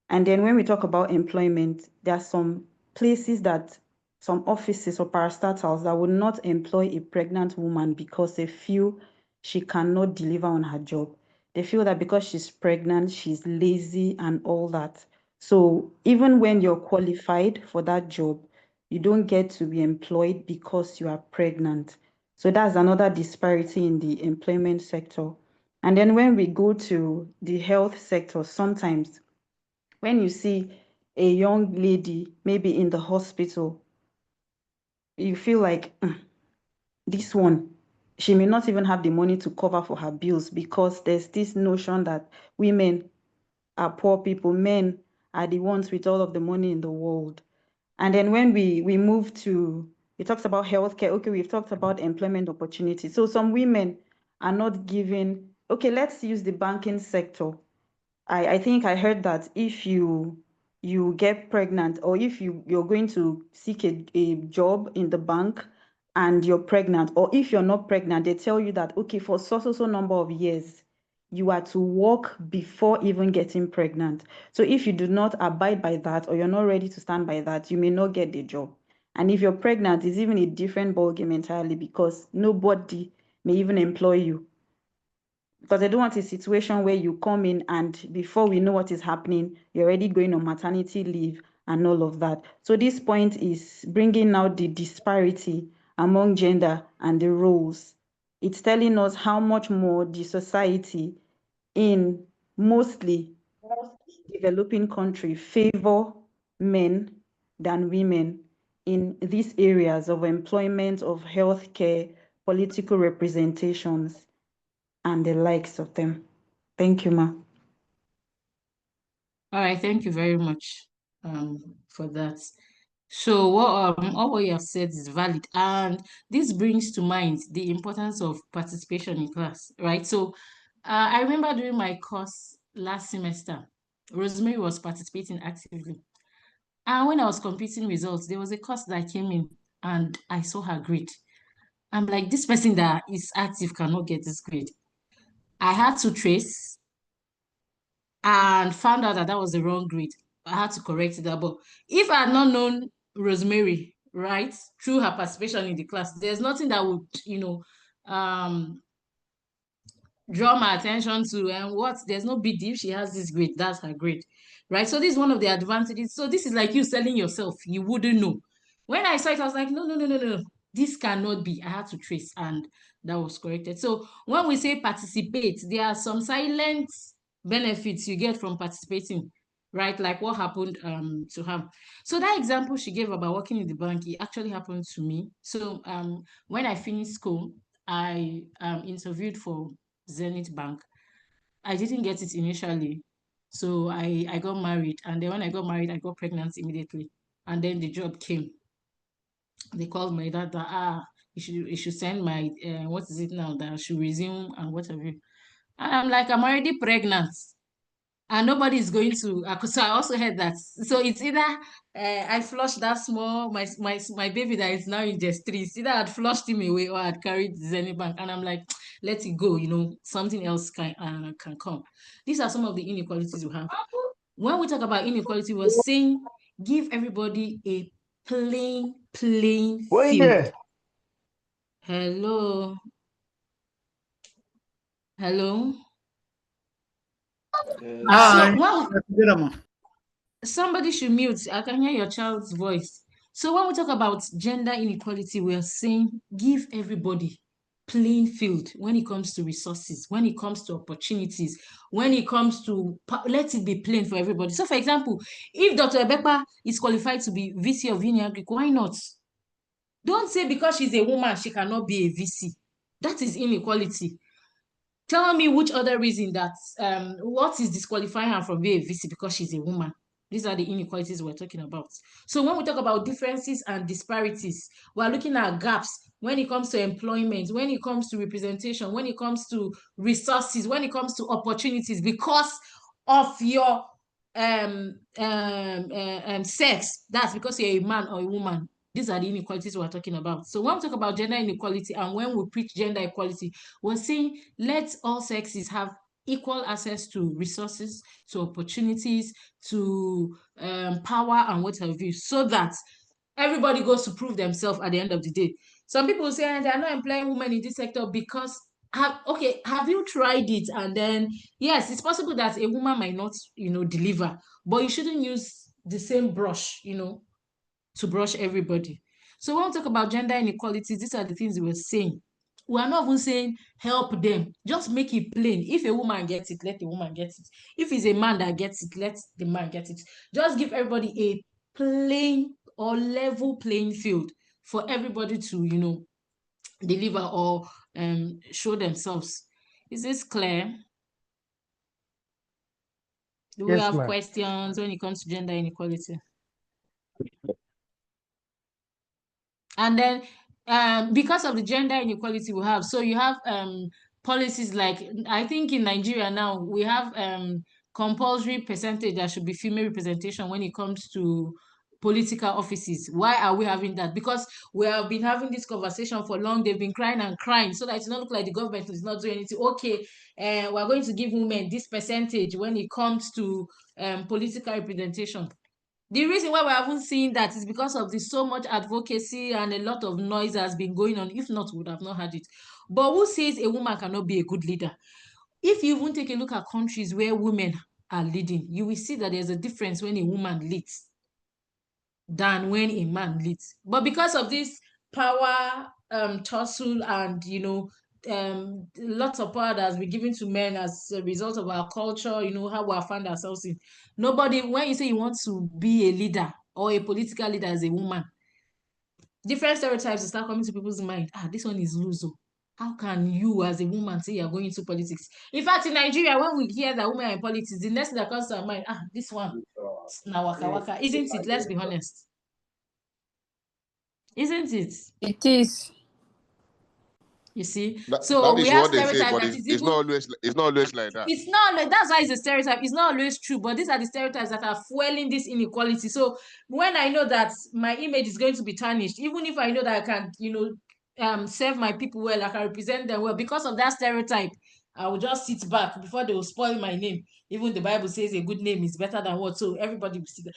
And then when we talk about employment, there are some places that some offices or parastatals that would not employ a pregnant woman because they feel she cannot deliver on her job. They feel that because she's pregnant, she's lazy and all that. So even when you're qualified for that job, you don't get to be employed because you are pregnant. So that's another disparity in the employment sector. And then when we go to the health sector, sometimes when you see a young lady maybe in the hospital, you feel like this one, she may not even have the money to cover for her bills because there's this notion that women are poor people, men are the ones with all of the money in the world. And then when we move to, we talked about healthcare, okay, we've talked about employment opportunities. So some women are not given, okay, let's use the banking sector. I think I heard that if you get pregnant or if you're going to seek a job in the bank and you're pregnant, or if you're not pregnant, they tell you that, okay, for so number of years, you are to work before even getting pregnant. So if you do not abide by that or you're not ready to stand by that, you may not get the job. And if you're pregnant, it's even a different ballgame entirely because nobody may even employ you, because I don't want a situation where you come in and before we know what is happening, you're already going on maternity leave and all of that. So this point is bringing out the disparity among gender and the roles. It's telling us how much more the society in mostly developing countries favor men than women in these areas of employment, of healthcare, political representations, and the likes of them. Thank you, Ma. All right, thank you very much for that. So what all what you have said is valid, and this brings to mind the importance of participation in class, right? So I remember during my course last semester, Rosemary was participating actively. And when I was computing results, there was a course that came in and I saw her grade. I'm like, this person that is active cannot get this grade. I had to trace and found out that that was the wrong grade. I had to correct it. But if I had not known Rosemary, right, through her participation in the class, there's nothing that would, draw my attention to, and what, there's no big deal. She has this grade, that's her grade, right? So this is one of the advantages. So this is like you selling yourself. You wouldn't know. When I saw it, I was like, no, no, no, no, no. This cannot be. I had to trace, and that was corrected. So when we say participate, there are some silent benefits you get from participating, right? Like what happened to her. So that example she gave about working in the bank, it actually happened to me. So when I finished school, I interviewed for Zenith Bank. I didn't get it initially. So I got married. And then when I got married, I got pregnant immediately. And then the job came. They called my dad that, you should send my, what is it now, that I should resume and whatever. And I'm like, I'm already pregnant. And nobody is going to, so I also heard that. So it's either I flushed that small, my baby that is now in just 3, it's either I'd flushed him away or I'd carried Zenny Bank. And I'm like, let it go, something else can come. These are some of the inequalities we have. When we talk about inequality, we're saying give everybody a plain field. Hello. Hello. Hi. So somebody should mute. I can hear your child's voice. So when we talk about gender inequality, we are saying give everybody playing field when it comes to resources, when it comes to opportunities, when it comes to, let it be plain for everybody. So for example, if Dr. Ebekpa is qualified to be VC of Uniagric, why not? Don't say because she's a woman, she cannot be a VC. That is inequality. Tell me which other reason that, what is disqualifying her from being a VC because she's a woman? These are the inequalities we're talking about. So when we talk about differences and disparities, we're looking at gaps when it comes to employment, when it comes to representation, when it comes to resources, when it comes to opportunities, because of your sex. That's because you're a man or a woman. These are the inequalities we're talking about. So when we talk about gender inequality and when we preach gender equality, we're saying let all sexes have equal access to resources, to opportunities, to power and what have you, so that everybody goes to prove themselves at the end of the day. Some people say they are not employing women in this sector because, have you tried it? And then, yes, it's possible that a woman might not, deliver, but you shouldn't use the same brush, to brush everybody. So when we talk about gender inequalities, these are the things we were saying. We are not even saying help them. Just make it plain. If a woman gets it, let the woman get it. If it's a man that gets it, let the man get it. Just give everybody a plain or level playing field for everybody to, deliver or show themselves. Is this clear? Do we have questions when it comes to gender inequality? And then because of the gender inequality we have, so you have policies like, I think in Nigeria now, we have compulsory percentage that should be female representation when it comes to political offices. Why are we having that? Because we have been having this conversation for long. They've been crying and crying so that it does not look like the government is not doing anything. Okay, we're going to give women this percentage when it comes to political representation. The reason why we haven't seen that is because of the so much advocacy and a lot of noise has been going on. If not, we would have not had it. But who says a woman cannot be a good leader? If you even take a look at countries where women are leading, you will see that there's a difference when a woman leads than when a man leads. But because of this power tussle and lots of power that has been given to men as a result of our culture, how we have found ourselves in. Nobody, when you say you want to be a leader or a political leader as a woman, different stereotypes start coming to people's mind. This one is loser. How can you as a woman say you're going into politics? In fact, in Nigeria, when we hear that women are in politics, the next thing that comes to our mind, this one, now waka waka. Isn't it? Let's be honest. Isn't it? It is. You see, that we is have what they say, stereotypes but that it's not always like that. It's not like, that's why it's a stereotype. It's not always true, but these are the stereotypes that are fueling this inequality. So when I know that my image is going to be tarnished, even if I know that I can, serve my people well, I can represent them well, because of that stereotype, I will just sit back before they will spoil my name. Even the Bible says a good name is better than what, so everybody will see that.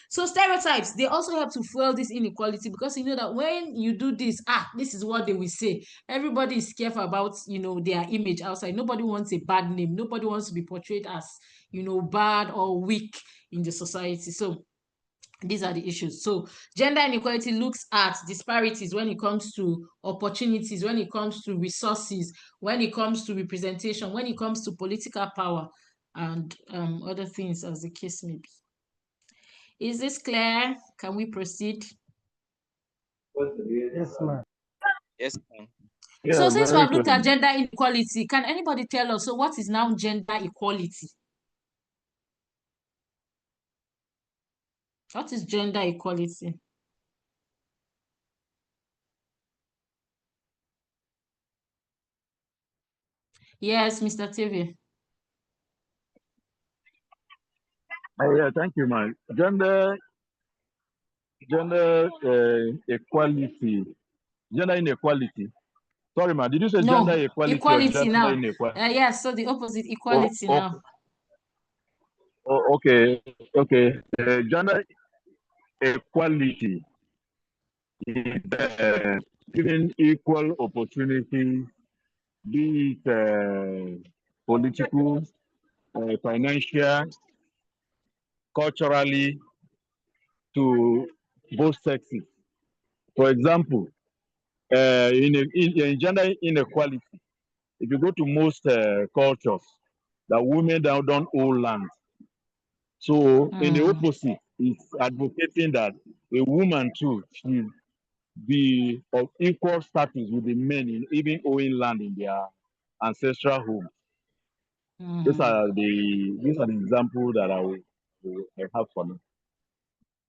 So stereotypes, they also help to fuel this inequality, because you know that when you do this, this is what they will say. Everybody is careful about, their image outside. Nobody wants a bad name. Nobody wants to be portrayed as, bad or weak in the society. So these are the issues. So gender inequality looks at disparities when it comes to opportunities, when it comes to resources, when it comes to representation, when it comes to political power, and other things as the case may be. Is this clear? Can we proceed? Yes, ma'am. Yes, ma'am. Yeah, So since we very have looked clear. at gender inequality, can anybody tell us, so what is now gender equality? What is gender equality? Yes, Mr. TV. Yeah, thank you, man. Gender equality, gender inequality. Sorry, man. Did you say gender No, equality or equality gender now. inequality? Yes, so the opposite, Oh, equality now. okay. Gender equality is giving equal opportunity, be it political, financial, culturally, to both sexes. For example, in gender inequality, if you go to most cultures, that women don't own land. So in the opposite, it's advocating that a woman too should be of equal status with the men in even owning land in their ancestral home. These are the examples that I have for now.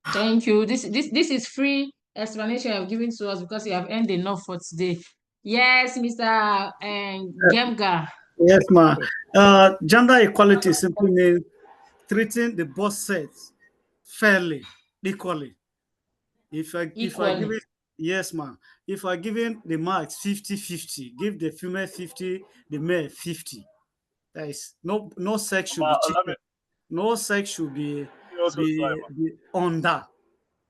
Thank you. This is free explanation you have given to us because you have earned enough for today. Yes, Mr. Gemga. Yes, ma. Gender equality simply means treating the both sexes fairly, equally. If I give Equally. it, yes, ma. If I giving the marks 50-50, give the female 50, the male 50. There is no sex should be cheated. No sex should be under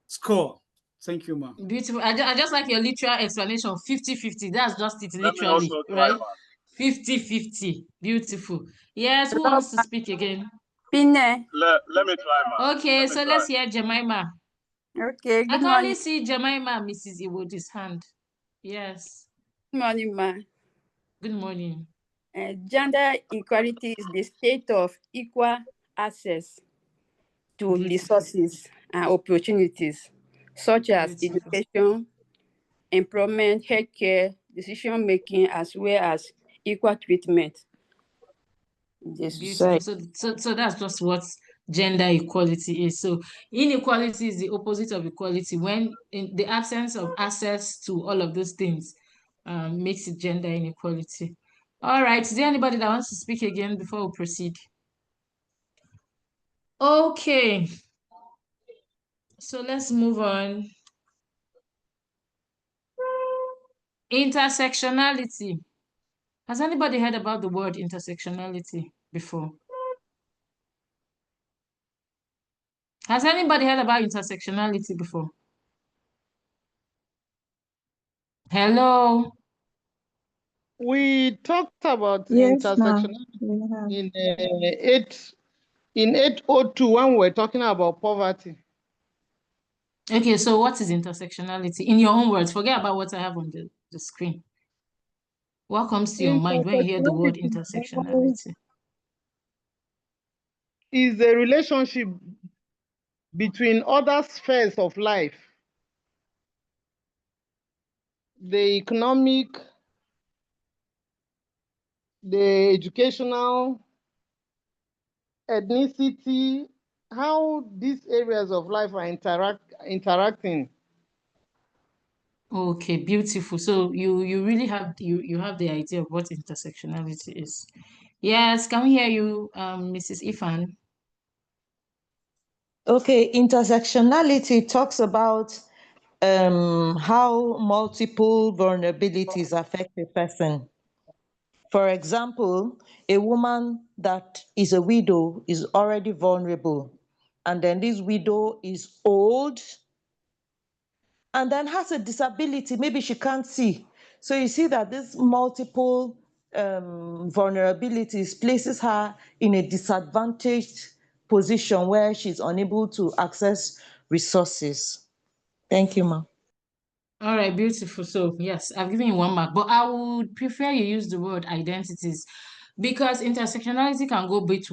score. Thank you, ma. Beautiful. I just like your literal explanation. 50-50. That's just it, literally, right? 50-50. Beautiful. Yes, who wants to speak again? Pine. Let me try, ma. Okay, so let's hear Jemima. Okay, I good can morning. only see Jemima, Mrs. Iwoodi's hand. Yes. Good morning, ma. Good morning. Gender equality is the state of equal access to resources and opportunities, such as education, employment, healthcare, decision-making, as well as equal treatment. Beautiful. So that's just what gender equality is. So inequality is the opposite of equality. When in the absence of access to all of those things makes it gender inequality. All right. Is there anybody that wants to speak again before we proceed? Okay. So let's move on. Intersectionality. Has anybody heard about the word intersectionality before? Has anybody heard about intersectionality before? Hello? We talked about Yes, ma'am. intersectionality in 802 when we were talking about poverty. Okay, so what is intersectionality? In your own words, forget about what I have on the screen. What comes to your mind when you hear the word intersectionality? Is a relationship between other spheres of life, the economic, the educational, ethnicity, how these areas of life are interacting. Okay, beautiful. So you really have you have the idea of what intersectionality is. Yes, can we hear you, Mrs. Ifan? Okay, intersectionality talks about how multiple vulnerabilities affect a person. For example, a woman that is a widow is already vulnerable, and then this widow is old and then has a disability, maybe she can't see. So you see that this multiple vulnerabilities places her in a disadvantaged position where she's unable to access resources. Thank you, ma'am. All right, beautiful. So yes, I've given you 1 mark, but I would prefer you use the word identities because intersectionality can go both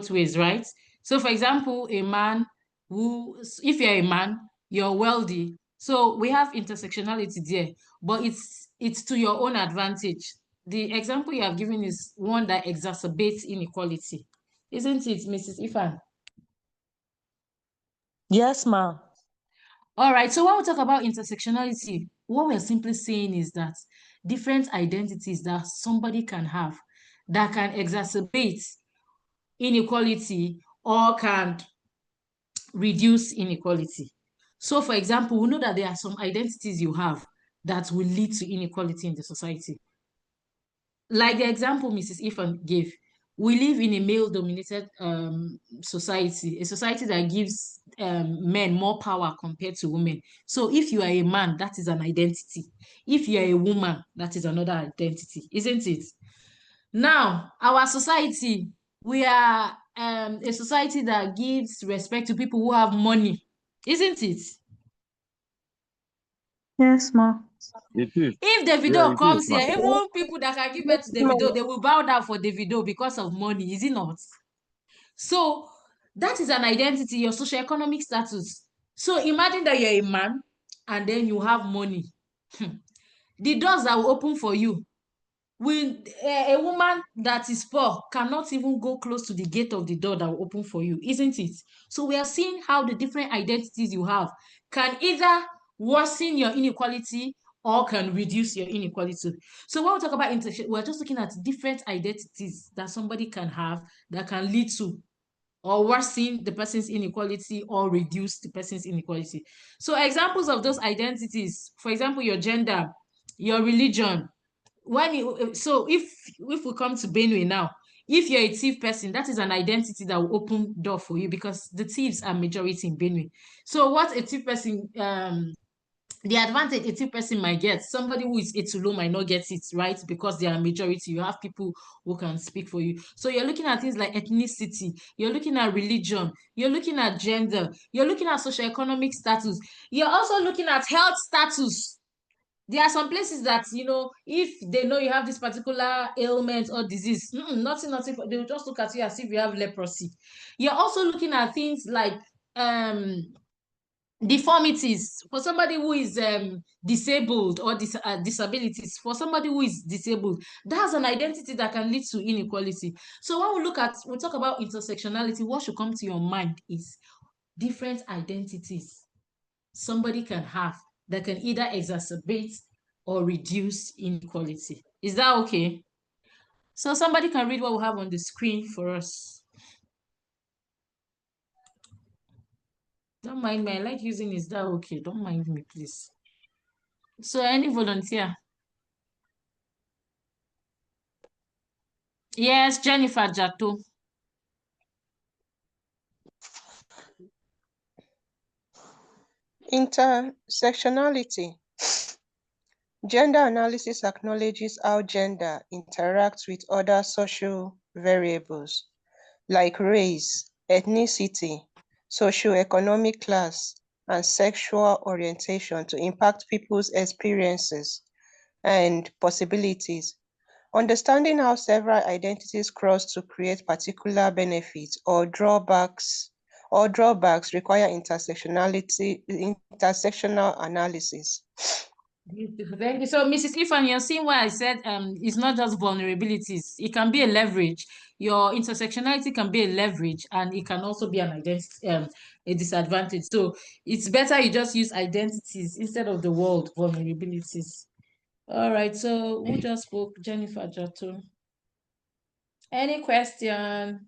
ways, right? So for example, a man if you're a man, you're wealthy. So we have intersectionality there, but it's to your own advantage. The example you have given is one that exacerbates inequality, isn't it, Mrs. Ifan? Yes, ma'am. All right, so when we talk about intersectionality, what we're simply saying is that different identities that somebody can have that can exacerbate inequality or can reduce inequality. So, for example, we know that there are some identities you have that will lead to inequality in the society. Like the example Mrs. Ifan gave, we live in a male-dominated society, a society that gives men more power compared to women. So if you are a man, that is an identity. If you are a woman, that is another identity, isn't it? Now, our society, we are a society that gives respect to people who have money, isn't it? Yes, ma. It is. If Yeah, Davido it is, comes ma. here, even people that can give birth to Davido, they will bow down for Davido because of money, is it not? So that is an identity, your socioeconomic status. So imagine that you're a man and then you have money. The doors that will open for you. A woman that is poor cannot even go close to the gate of the door that will open for you, isn't it? So we are seeing how the different identities you have can either worsen your inequality or can reduce your inequality. So when we talk about intersection, we're just looking at different identities that somebody can have that can lead to or worsen the person's inequality or reduce the person's inequality. So examples of those identities, for example, your gender, your religion. So if we come to Benue now, if you're a thief person, that is an identity that will open door for you because the thieves are majority in Benue. So what a thief person the advantage a thief person might get, somebody who is Etulo might not get it, right? Because they are a majority. You have people who can speak for you. So you're looking at things like ethnicity, you're looking at religion, you're looking at gender, you're looking at socioeconomic status, you're also looking at health status. There are some places that, if they know you have this particular ailment or disease, nothing, they will just look at you as if you have leprosy. You're also looking at things like deformities for somebody who is disabled or disabilities for somebody who is disabled. That's an identity that can lead to inequality. So when we talk about intersectionality, what should come to your mind is different identities somebody can have that can either exacerbate or reduce inequality. Is that okay? So somebody can read what we have on the screen for us. Don't mind me. I like using is that okay? Don't mind me, please. So any volunteer? Yes, Jennifer Jato. Intersectionality. Gender analysis acknowledges how gender interacts with other social variables like race, ethnicity, socioeconomic class, and sexual orientation to impact people's experiences and possibilities. Understanding how several identities cross to create particular benefits or drawbacks require intersectional analysis. Beautiful. Thank you. So, Mrs. Ifan, you're seeing why I said it's not just vulnerabilities. It can be a leverage. Your intersectionality can be a leverage, and it can also be an identity, a disadvantage. So it's better you just use identities instead of the word vulnerabilities. All right. So who just spoke? Jennifer Jato. Any question?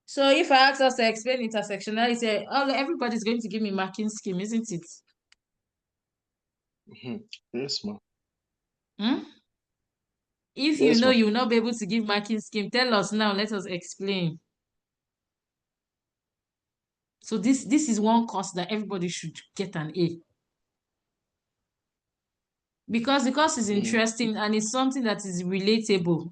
So if I ask us to explain intersectionality, everybody's going to give me marking scheme, isn't it? Yes, ma'am. If Yes, you know ma'am. you will not be able to give marking scheme, tell us now. Let us explain. So this is one course that everybody should get an A. Because the course is interesting and it's something that is relatable,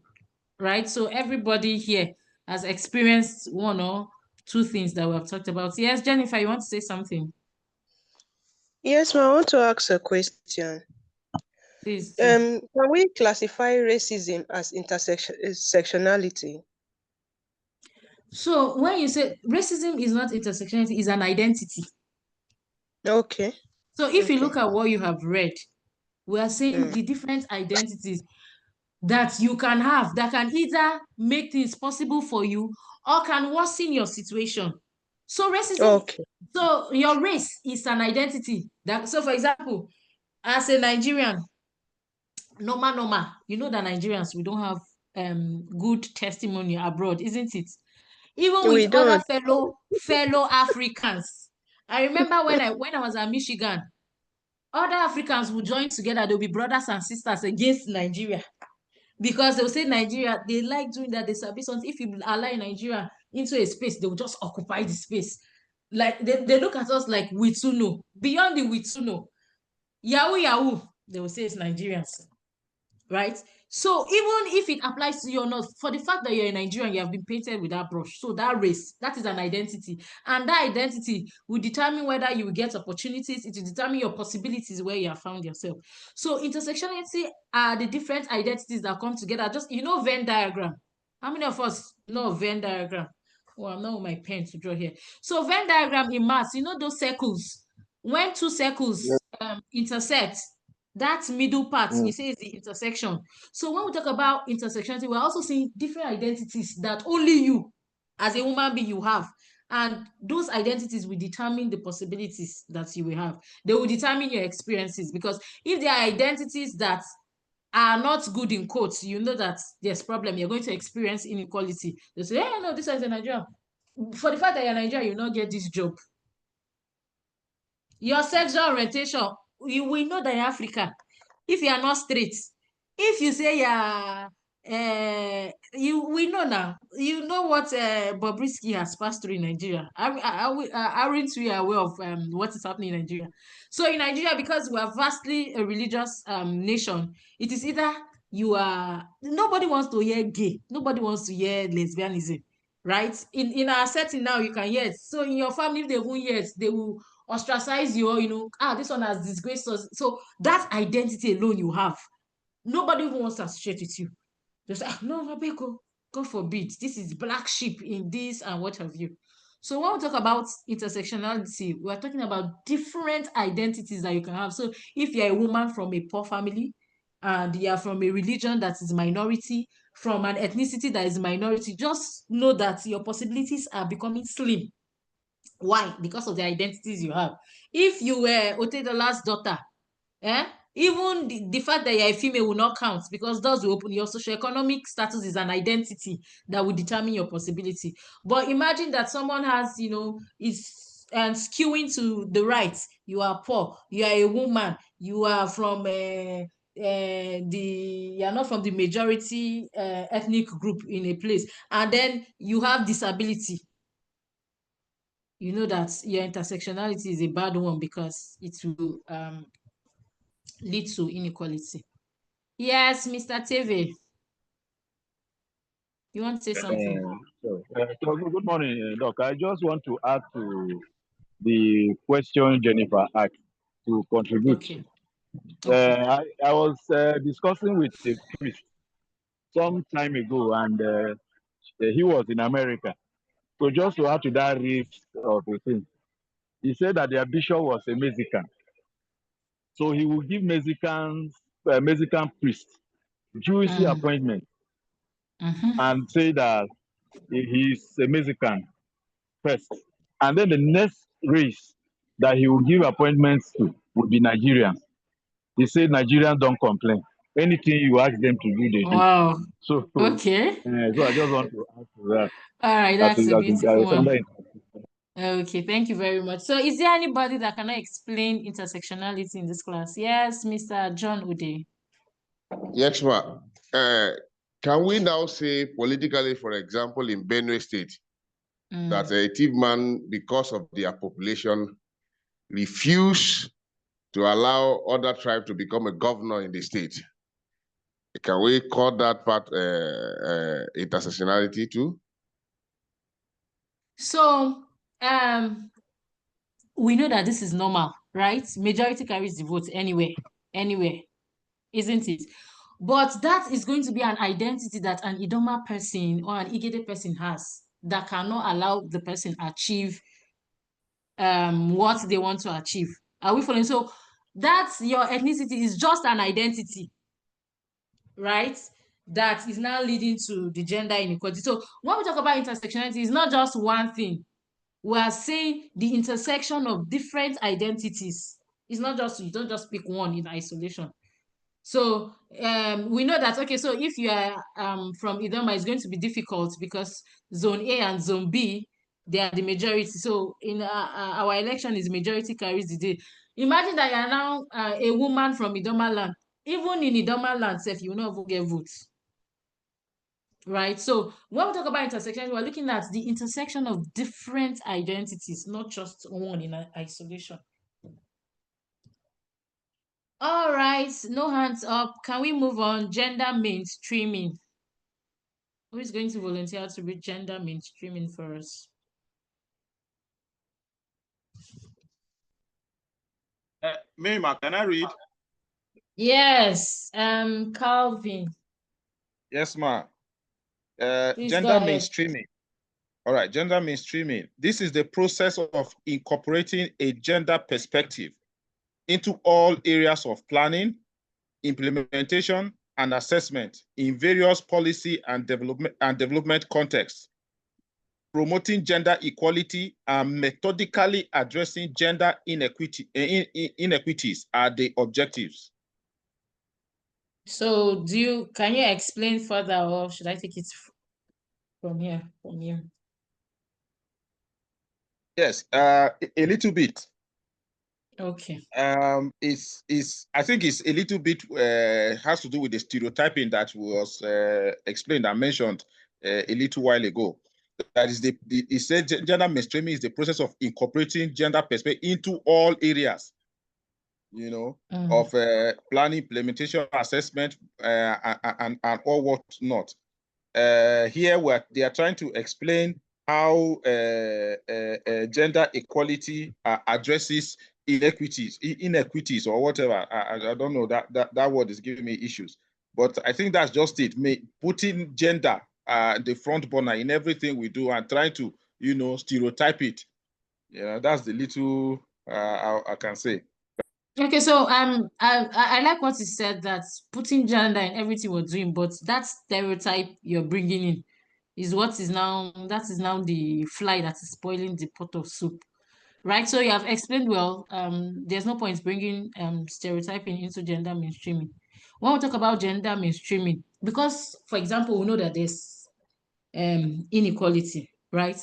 right? So everybody here has experienced one or two things that we have talked about. Yes, Jennifer, you want to say something? Yes, ma'am. I want to ask a question. Please. Can we classify racism as intersectionality? So when you say racism is not intersectionality, it's an identity. Okay. So if you look at what you have read, we are saying the different identities that you can have that can either make things possible for you or can worsen your situation. So racism, so your race is an identity. So for example, as a Nigerian, normal, you know that Nigerians, we don't have good testimony abroad, isn't it? Even We with other don't. fellow Africans. I remember when I was at Michigan, other Africans would join together, they'll be brothers and sisters against Nigeria. Because they'll say Nigeria, they like doing that, they sabi something. If you allow Nigeria into a space, they will just occupy the space. Like they look at us like we too know. Beyond the we too know. Yahoo, they will say it's Nigerians. Right? So even if it applies to you or not, for the fact that you're a Nigerian, you have been painted with that brush. So that race, that is an identity. And that identity will determine whether you will get opportunities. It will determine your possibilities where you have found yourself. So intersectionality are the different identities that come together. Just, you know, Venn diagram. How many of us know Venn diagram? Oh, I'm not with my pen to draw here. So Venn diagram in maths, you know those circles. When two circles intersect, that middle part, you say is the intersection. So when we talk about intersectionality, we're also seeing different identities that only you, as a woman being, you have. And those identities will determine the possibilities that you will have. They will determine your experiences. Because if there are identities that are not good in quotes, you know that there's problem. You're going to experience inequality. They say, hey, no, this is a Nigerian. For the fact that you're Nigerian, you will not get this job. Your sexual orientation, you will know that in Africa, if you are not straight, if you say we know now, you know what Bobrisky has passed through in Nigeria. Aren't we aware of what is happening in Nigeria? So in Nigeria, because we are vastly a religious nation, it is either you are, nobody wants to hear gay, nobody wants to hear lesbianism, right? In our setting now, you can hear it. So in your family, if they won't hear it, they will ostracize you, or this one has disgraced us. So that identity alone you have, nobody even wants to associate with you. They say, no, Abeko, God forbid, this is black sheep in this and what have you. So when we talk about intersectionality, we're talking about different identities that you can have. So if you're a woman from a poor family and you're from a religion that is minority, from an ethnicity that is minority, just know that your possibilities are becoming slim. Why? Because of the identities you have. If you were Otedola's daughter, even the fact that you're a female will not count, because those will open. Your socioeconomic status is an identity that will determine your possibility. But imagine that someone has, is skewing to the right. You are poor, you are a woman, you are from you're not from the majority ethnic group in a place, and then you have disability. You know that your intersectionality is a bad one, because it will lead to inequality. Yes, Mr. Teve. You want to say something? So good morning, Doc. I just want to add to the question Jennifer asked to contribute. Okay. Okay. I was discussing with a priest some time ago, and he was in America. So just to add to that risk of a thing, he said that their bishop was a Mexican. So he will give Mexican priests Jewish appointment and say that he's a Mexican first. And then the next race that he will give appointments to would be Nigerians. He said Nigerians don't complain. Anything you ask them to do, they do. Wow. So, okay. So I just want to add to that. All right, that's a beautiful one. Okay, thank you very much. So is there anybody that cannot explain intersectionality in this class? Yes, Mr. John Ude. Yes, ma. Can we now say politically, for example, in Benue State, that a thief man, because of their population, refuse to allow other tribe to become a governor in the state? Can we call that part intersectionality too? So we know that this is normal, right? Majority carries the vote anywhere, isn't it? But that is going to be an identity that an Idoma person or an Igede person has that cannot allow the person achieve what they want to achieve. Are we following? So that's your ethnicity is just an identity, right? That is now leading to the gender inequality. So when we talk about intersectionality, it's not just one thing. We are saying the intersection of different identities. It's not just, you don't just pick one in isolation. So we know that, okay, so if you are from Idoma, it's going to be difficult because zone A and zone B, they are the majority. So in our election is majority carries the day. Imagine that you are now a woman from Idoma land. Even in Idoma land, if you will not get votes. Right? So when we talk about intersection, we're looking at the intersection of different identities, not just one in isolation. All right, no hands up. Can we move on? Gender mainstreaming. Who is going to volunteer to read gender mainstreaming for us? Mima, can I read? Yes, Calvin. Yes, ma. Please Gender go ahead. mainstreaming. All right, gender mainstreaming. This is the process of incorporating a gender perspective into all areas of planning, implementation, and assessment in various policy and development contexts. Promoting gender equality and methodically addressing gender inequities are the objectives. So can you explain further, or should I take it from here? Yes, a little bit. Okay. I think it's a little bit has to do with the stereotyping that was explained and mentioned a little while ago. That is it said gender mainstreaming is the process of incorporating gender perspective into all areas, of planning, implementation, assessment, and all what not. Here they are trying to explain how gender equality addresses inequities or whatever. I don't know, that word is giving me issues, but I think that's just it. Putting gender the front burner in everything we do and trying to stereotype it. That's the little I can say. Okay, so I like what you said, that putting gender in everything we're doing, but that stereotype you're bringing in is that is now the fly that is spoiling the pot of soup, right? So you have explained well. There's no point bringing stereotyping into gender mainstreaming. When we talk about gender mainstreaming, because for example, we know that there's inequality, right?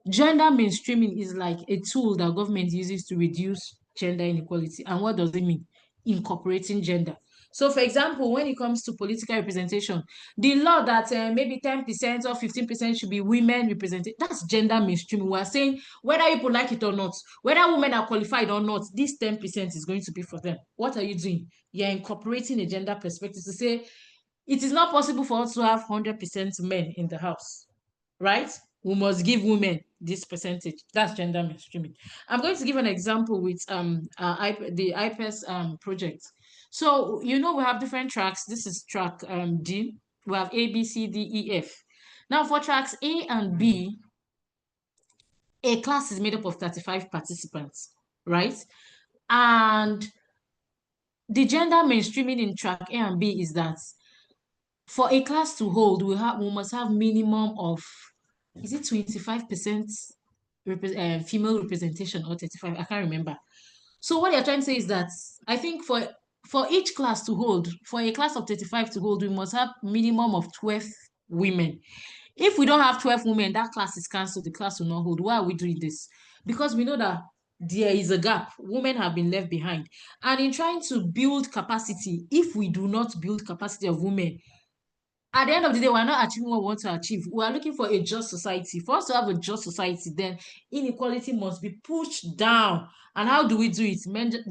Gender mainstreaming is like a tool that government uses to reduce gender inequality. And what does it mean? Incorporating gender. So, for example, when it comes to political representation, the law that maybe 10% or 15% should be women represented, that's gender mainstreaming. We are saying whether people like it or not, whether women are qualified or not, this 10% is going to be for them. What are you doing? You're incorporating a gender perspective to say it is not possible for us to have 100% men in the house, right? We must give women this percentage. That's gender mainstreaming. I'm going to give an example with the IPES project. So we have different tracks. This is track D. We have A, B, C, D, E, F. Now for tracks A and B, a class is made up of 35 participants, right? And the gender mainstreaming in track A and B is that for a class to hold, we must have minimum of, is it 25% female representation or 35? I can't remember. So what you're trying to say is that I think for each class to hold, for a class of 35 to hold, we must have minimum of 12 women. If we don't have 12 women, that class is cancelled, the class will not hold. Why are we doing this? Because we know that there is a gap. Women have been left behind. And in trying to build capacity, if we do not build capacity of women, at the end of the day, we're not achieving what we want to achieve. We are looking for a just society. For us to have a just society, then inequality must be pushed down. And how do we do it?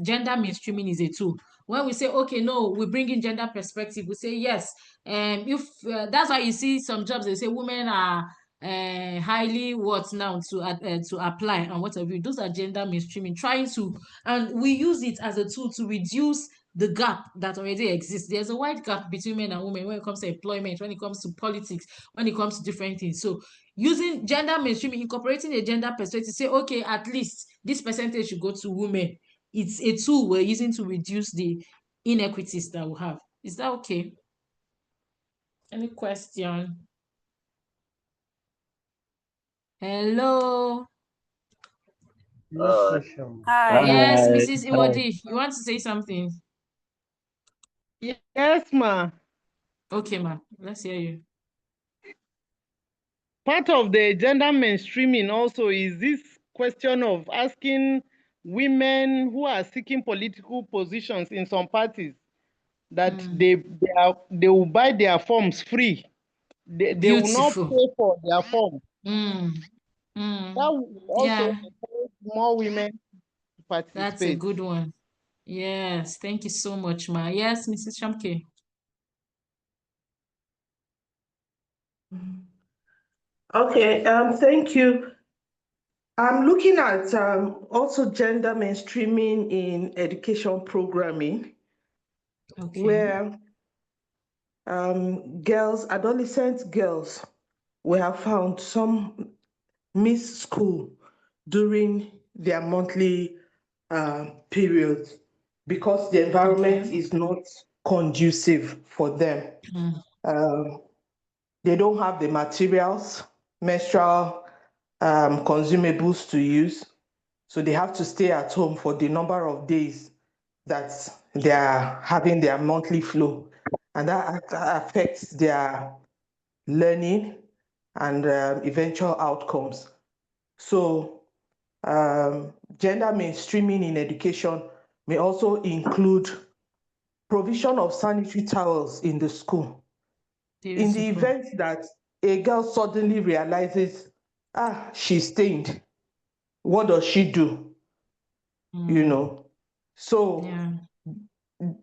Gender mainstreaming is a tool. When we say, okay, no, we bring in gender perspective, we say yes. If that's why you see some jobs, they say women are highly what now to apply and what have you. Those are gender mainstreaming, trying to, and we use it as a tool to reduce the gap that already exists. There's a wide gap between men and women when it comes to employment, when it comes to politics, when it comes to different things. So using gender mainstreaming, incorporating a gender perspective, say, okay, at least this percentage should go to women. It's a tool we're using to reduce the inequities that we have. Is that okay? Any question? Hello? No question. Hi. Yes, Hi. Mrs. Iwodi, you want to say something? Yes, ma. Okay, ma. Let's hear you. Part of the gender mainstreaming also is this question of asking women who are seeking political positions in some parties that they will buy their forms free. They will not Beautiful. pay for their form. Mm. That will also Yeah, encourage more women to that's a participate. good one. Yes, thank you so much, ma. Yes, Mrs. Shamke. Okay, thank you. I'm looking at also gender mainstreaming in education programming, Okay. where girls, adolescent girls, we have found some miss school during their monthly periods because the environment Okay. is not conducive for them. They don't have the materials, menstrual consumables to use. So they have to stay at home for the number of days that they are having their monthly flow. And that affects their learning and eventual outcomes. So gender mainstreaming in education may also include provision of sanitary towels in the school. Beautiful. In the event that a girl suddenly realizes, she's stained, what does she do? You know, so Yeah.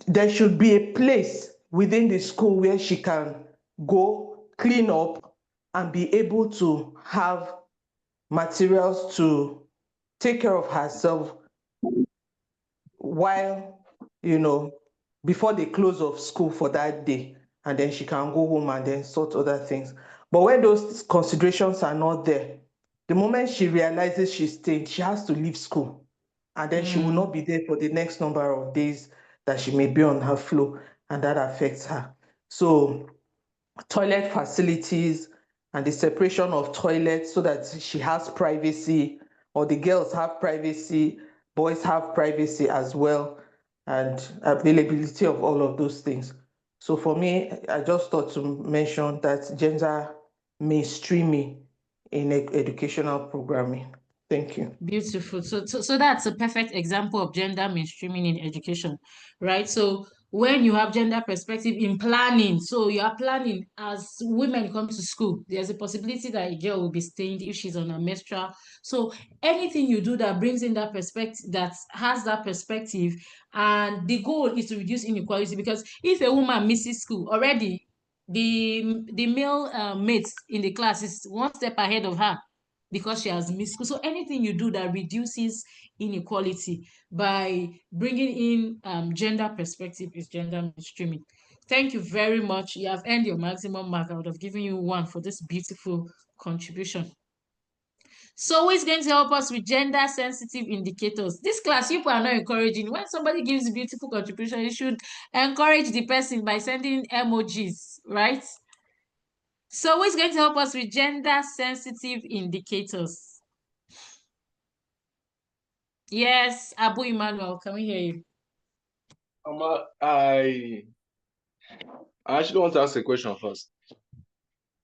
there should be a place within the school where she can go clean up and be able to have materials to take care of herself while, before the close of school for that day, and then she can go home and then sort other things. But when those considerations are not there, the moment she realizes she's stained, she has to leave school, and then she will not be there for the next number of days that she may be on her flow, and that affects her. So toilet facilities and the separation of toilets so that she has privacy, or the girls have privacy, boys have privacy as well, and availability of all of those things. So for me, I just thought to mention that gender mainstreaming in educational programming. Thank you. Beautiful. So that's a perfect example of gender mainstreaming in education, right? So when you have gender perspective in planning, so you are planning as women come to school, there's a possibility that a girl will be stained if she's on a menstrual. So anything you do that brings in that perspective, that has that perspective, and the goal is to reduce inequality, because if a woman misses school already, the male mates in the class is one step ahead of her because she has missed school. So anything you do that reduces inequality by bringing in gender perspective is gender mainstreaming. Thank you very much. You have earned your maximum mark. I would have given you 1 for this beautiful contribution. So who is going to help us with gender sensitive indicators? This class, people are not encouraging. When somebody gives a beautiful contribution, you should encourage the person by sending emojis, right? So who is going to help us with gender sensitive indicators? Yes, Abu Emmanuel, can we hear you? I actually want to ask a question first.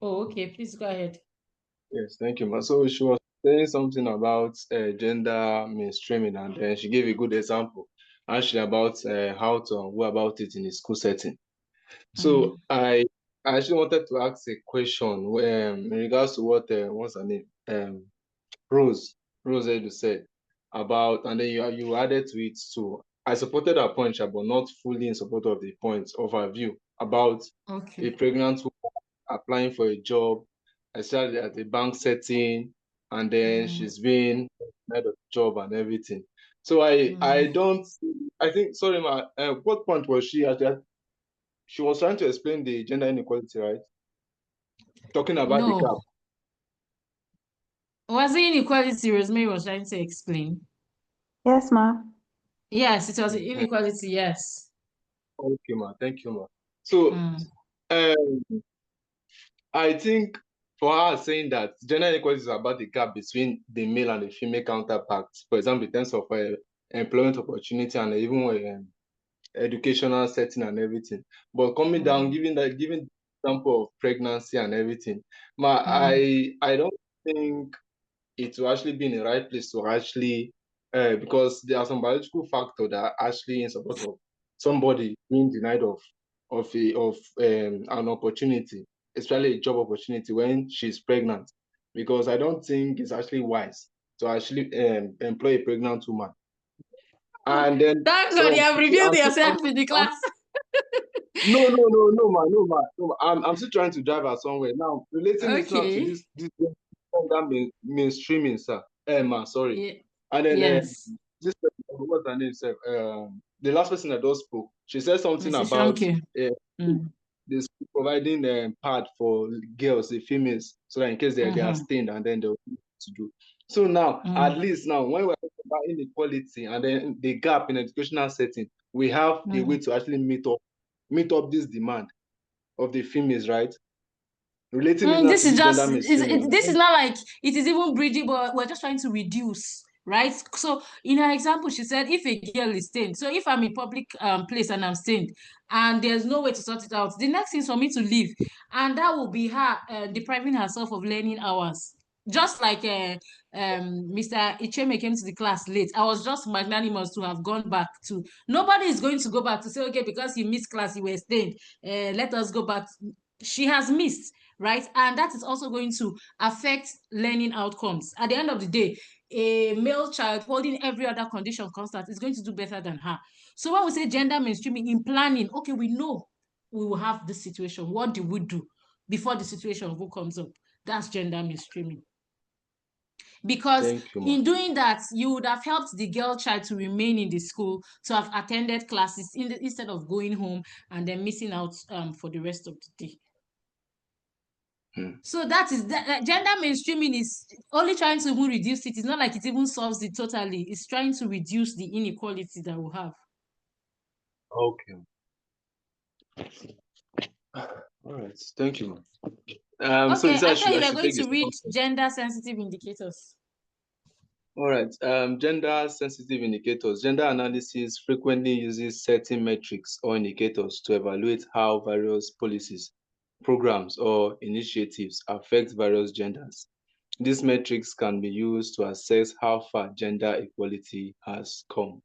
Oh, okay. Please go ahead. Yes, thank you, ma. So she was saying something about gender mainstreaming, and then she gave a good example, actually, about how to go about it in a school setting. So I actually wanted to ask a question in regards to what what's her name? Rose Edu said about, and then you added to it too. I supported her point, but not fully in support of the point of her view about a pregnant woman applying for a job, especially at the bank setting, and then she's been denied of the job and everything. So I don't, I think, sorry ma, what point was she at? She was trying to explain the gender inequality, right? Talking about the gap. Was it inequality Rosemary was trying to explain? Yes, ma. Yes, it was inequality, yes. Okay, ma. Thank you, ma. So I think for her saying that gender inequality is about the gap between the male and the female counterparts, for example, in terms of employment opportunity and even educational setting and everything. But coming down, giving the example of pregnancy and everything, I don't think it will actually be in the right place to actually because there are some biological factors that are actually in support of somebody being denied of an opportunity, especially a job opportunity when she's pregnant. Because I don't think it's actually wise to actually employ a pregnant woman. And then thank God you have revealed yourself in the class. No, ma. I'm still trying to drive her somewhere. Now, relating this now to this mainstreaming, sir. Ma, sorry. Yeah. And then this person, what's her name, sir? The last person that just spoke, she said something about this providing pad for girls, the females, so that in case they are stained and then they'll be able to do. So now, at least now, when we're talking about inequality and then the gap in educational setting, we have a way to actually meet up this demand of the females, right? Relating it this is just this is not like it is even bridging, but we're just trying to reduce, right? So in her example, she said if a girl is stained, so if I'm in public place and I'm stained and there's no way to sort it out, the next thing is for me to leave, and that will be her depriving herself of learning hours. Just like Mr. Icheme came to the class late. I was just magnanimous to have gone back to. Nobody is going to go back to say, okay, because you missed class, you were stained. Let us go back. She has missed, right? And that is also going to affect learning outcomes. At the end of the day, a male child holding every other condition constant is going to do better than her. So when we say gender mainstreaming in planning, okay, we know we will have this situation. What do we do before the situation comes up? That's gender mainstreaming. Because in doing that, you would have helped the girl child to remain in the school, to have attended classes instead of going home and then missing out for the rest of the day. So that is gender mainstreaming is only trying to even reduce it. It's not like it even solves it totally. It's trying to reduce the inequality that we have. Okay. All right. Thank you. Okay, so I thought you were going to read gender sensitive indicators. All right. Gender sensitive indicators. Gender analysis frequently uses certain metrics or indicators to evaluate how various policies, programs, or initiatives affect various genders. These metrics can be used to assess how far gender equality has come.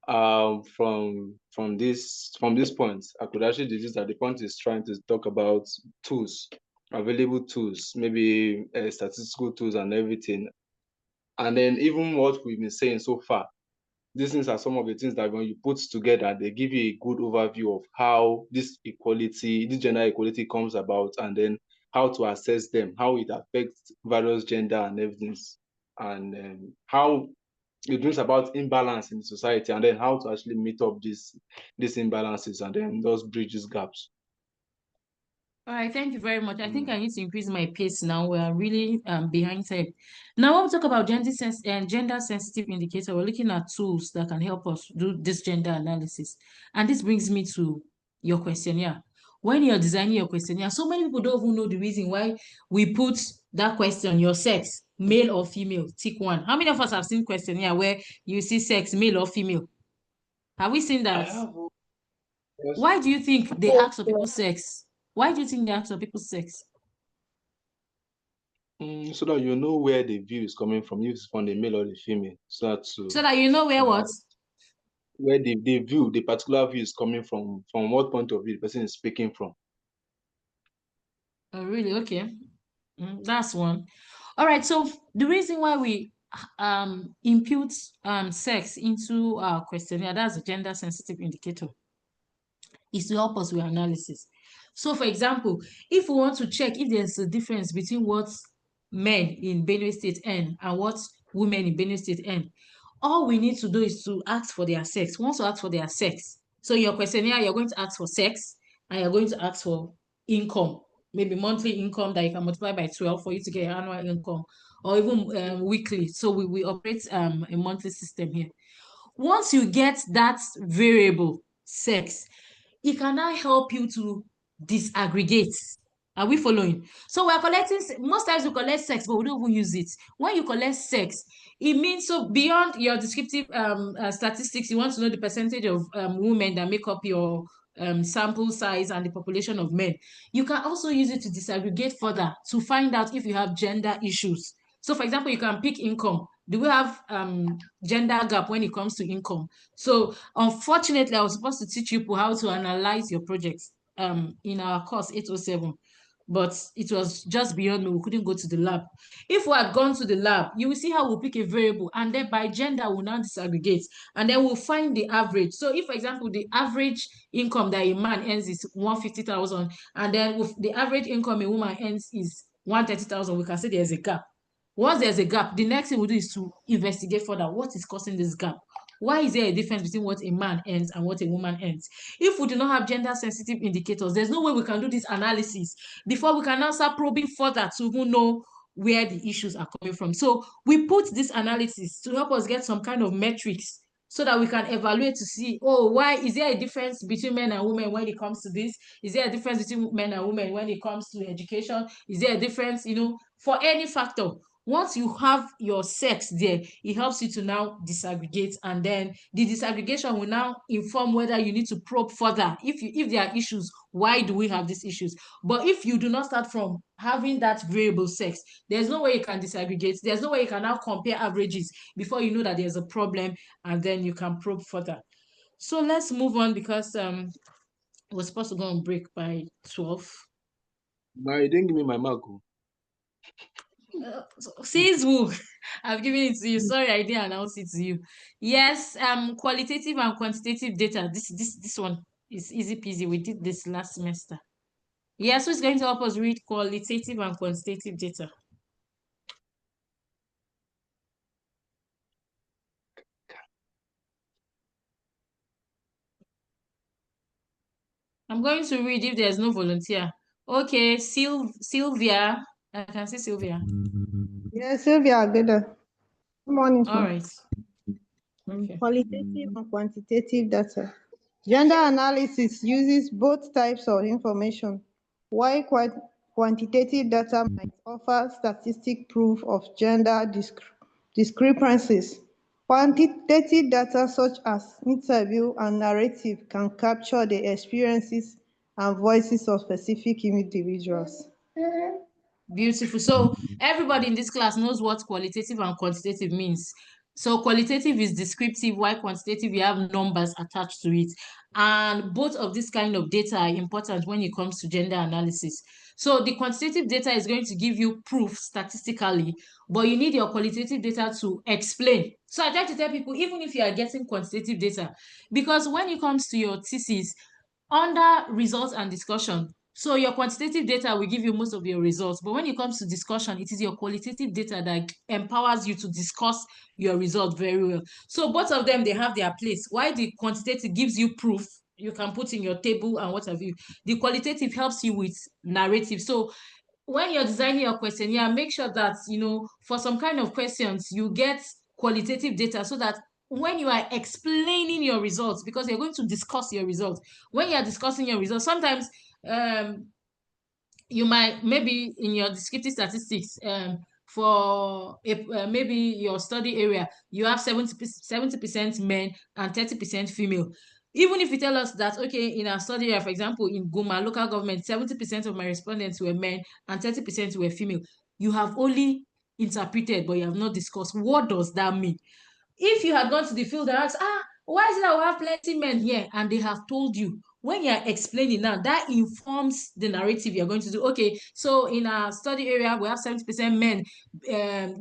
From this point, I could actually deduce that the point is trying to talk about tools, available tools, maybe statistical tools and everything. And then even what we've been saying so far, these things are some of the things that when you put together, they give you a good overview of how this gender equality comes about, and then how to assess them, how it affects various gender and everything, and how it brings about imbalance in society, and then how to actually meet up these imbalances and then those bridges gaps. All right, thank you very much. I think I need to increase my pace now. We're really behind time. Now, when we talk about gender sensitive indicator, we're looking at tools that can help us do this gender analysis. And this brings me to your questionnaire. When you're designing your questionnaire, so many people don't even know the reason why we put that question, your sex, male or female, tick 1. How many of us have seen questionnaire where you see sex, male or female? Have we seen that? Why do you think they ask for people's sex? Why do you think they ask for people's sex? So that you know where the view is coming from, if it's from the male or the female, so that you know where what? Where the view, the particular view is coming from what point of view the person is speaking from. Oh, really? Okay. That's one. All right. So the reason why we impute sex into our questionnaire, that's a gender sensitive indicator, is to help us with analysis. So, for example, if we want to check if there's a difference between what men in Benue State earn and what women in Benue State earn, all we need to do is to ask for their sex. Once you ask for their sex, so in your questionnaire, you're going to ask for sex and you're going to ask for income, maybe monthly income that you can multiply by 12 for you to get your annual income, or even weekly. So we operate a monthly system here. Once you get that variable sex, it can now help you to disaggregate. Are we following? So we're collecting, most times we collect sex, but we don't even use it. When you collect sex, it means, so beyond your descriptive statistics, you want to know the percentage of women that make up your sample size and the population of men. You can also use it to disaggregate further to find out if you have gender issues. So for example, you can pick income. Do we have gender gap when it comes to income? So unfortunately, I was supposed to teach you people how to analyze your projects in our course 807, but it was just beyond me. We couldn't go to the lab. If we had gone to the lab, you will see how we'll pick a variable, and then by gender, we'll now disaggregate, and then we'll find the average. So if, for example, the average income that a man earns is 150,000, and then with the average income a woman earns is 130,000, we can say there's a gap. Once there's a gap, the next thing we do is to investigate further what is causing this gap. Why is there a difference between what a man earns and what a woman earns? If we do not have gender sensitive indicators, there's no way we can do this analysis before we can now start probing further to even know where the issues are coming from. So we put this analysis to help us get some kind of metrics so that we can evaluate to see, oh, why is there a difference between men and women when it comes to this? Is there a difference between men and women when it comes to education? Is there a difference, for any factor? Once you have your sex there, it helps you to now disaggregate, and then the disaggregation will now inform whether you need to probe further. If there are issues, why do we have these issues? But if you do not start from having that variable sex, there's no way you can disaggregate. There's no way you can now compare averages before you know that there's a problem, and then you can probe further. So let's move on, because we're supposed to go on break by 12. But you didn't give me my mark. Says who? I've given it to you. Sorry, I didn't announce it to you. Yes, qualitative and quantitative data. This one is easy peasy. We did this last semester. Yes, who's going to help us read qualitative and quantitative data? I'm going to read if there's no volunteer. Okay, Sylvia. I can see Sylvia. Yeah, Sylvia, good morning. All right. Okay. Qualitative and quantitative data. Gender analysis uses both types of information. While quantitative data might offer statistic proof of gender discrepancies, quantitative data such as interview and narrative can capture the experiences and voices of specific individuals. Beautiful. So everybody in this class knows what qualitative and quantitative means. So qualitative is descriptive, while quantitative, you have numbers attached to it. And both of this kind of data are important when it comes to gender analysis. So the quantitative data is going to give you proof statistically, but you need your qualitative data to explain. So I try to tell people, even if you are getting quantitative data, because when it comes to your thesis, under results and discussion, so your quantitative data will give you most of your results, but when it comes to discussion, it is your qualitative data that empowers you to discuss your results very well. So both of them, they have their place. Why the quantitative gives you proof you can put in your table and what have you. The qualitative helps you with narrative. So when you're designing your questionnaire, make sure that, for some kind of questions, you get qualitative data so that when you are explaining your results, because you're going to discuss your results, when you're discussing your results, sometimes you might, maybe in your descriptive statistics, for maybe your study area, you have 70% men and 30% female. Even if you tell us that, okay, in our study area, for example, in Guma local government, 70% of my respondents were men and 30% were female, You have only interpreted, but you have not discussed. What does that mean? If you had gone to the field and asked, why is it that we have plenty men here? And they have told you, when you're explaining now, that informs the narrative you're going to do. Okay, so in our study area, we have 70% men.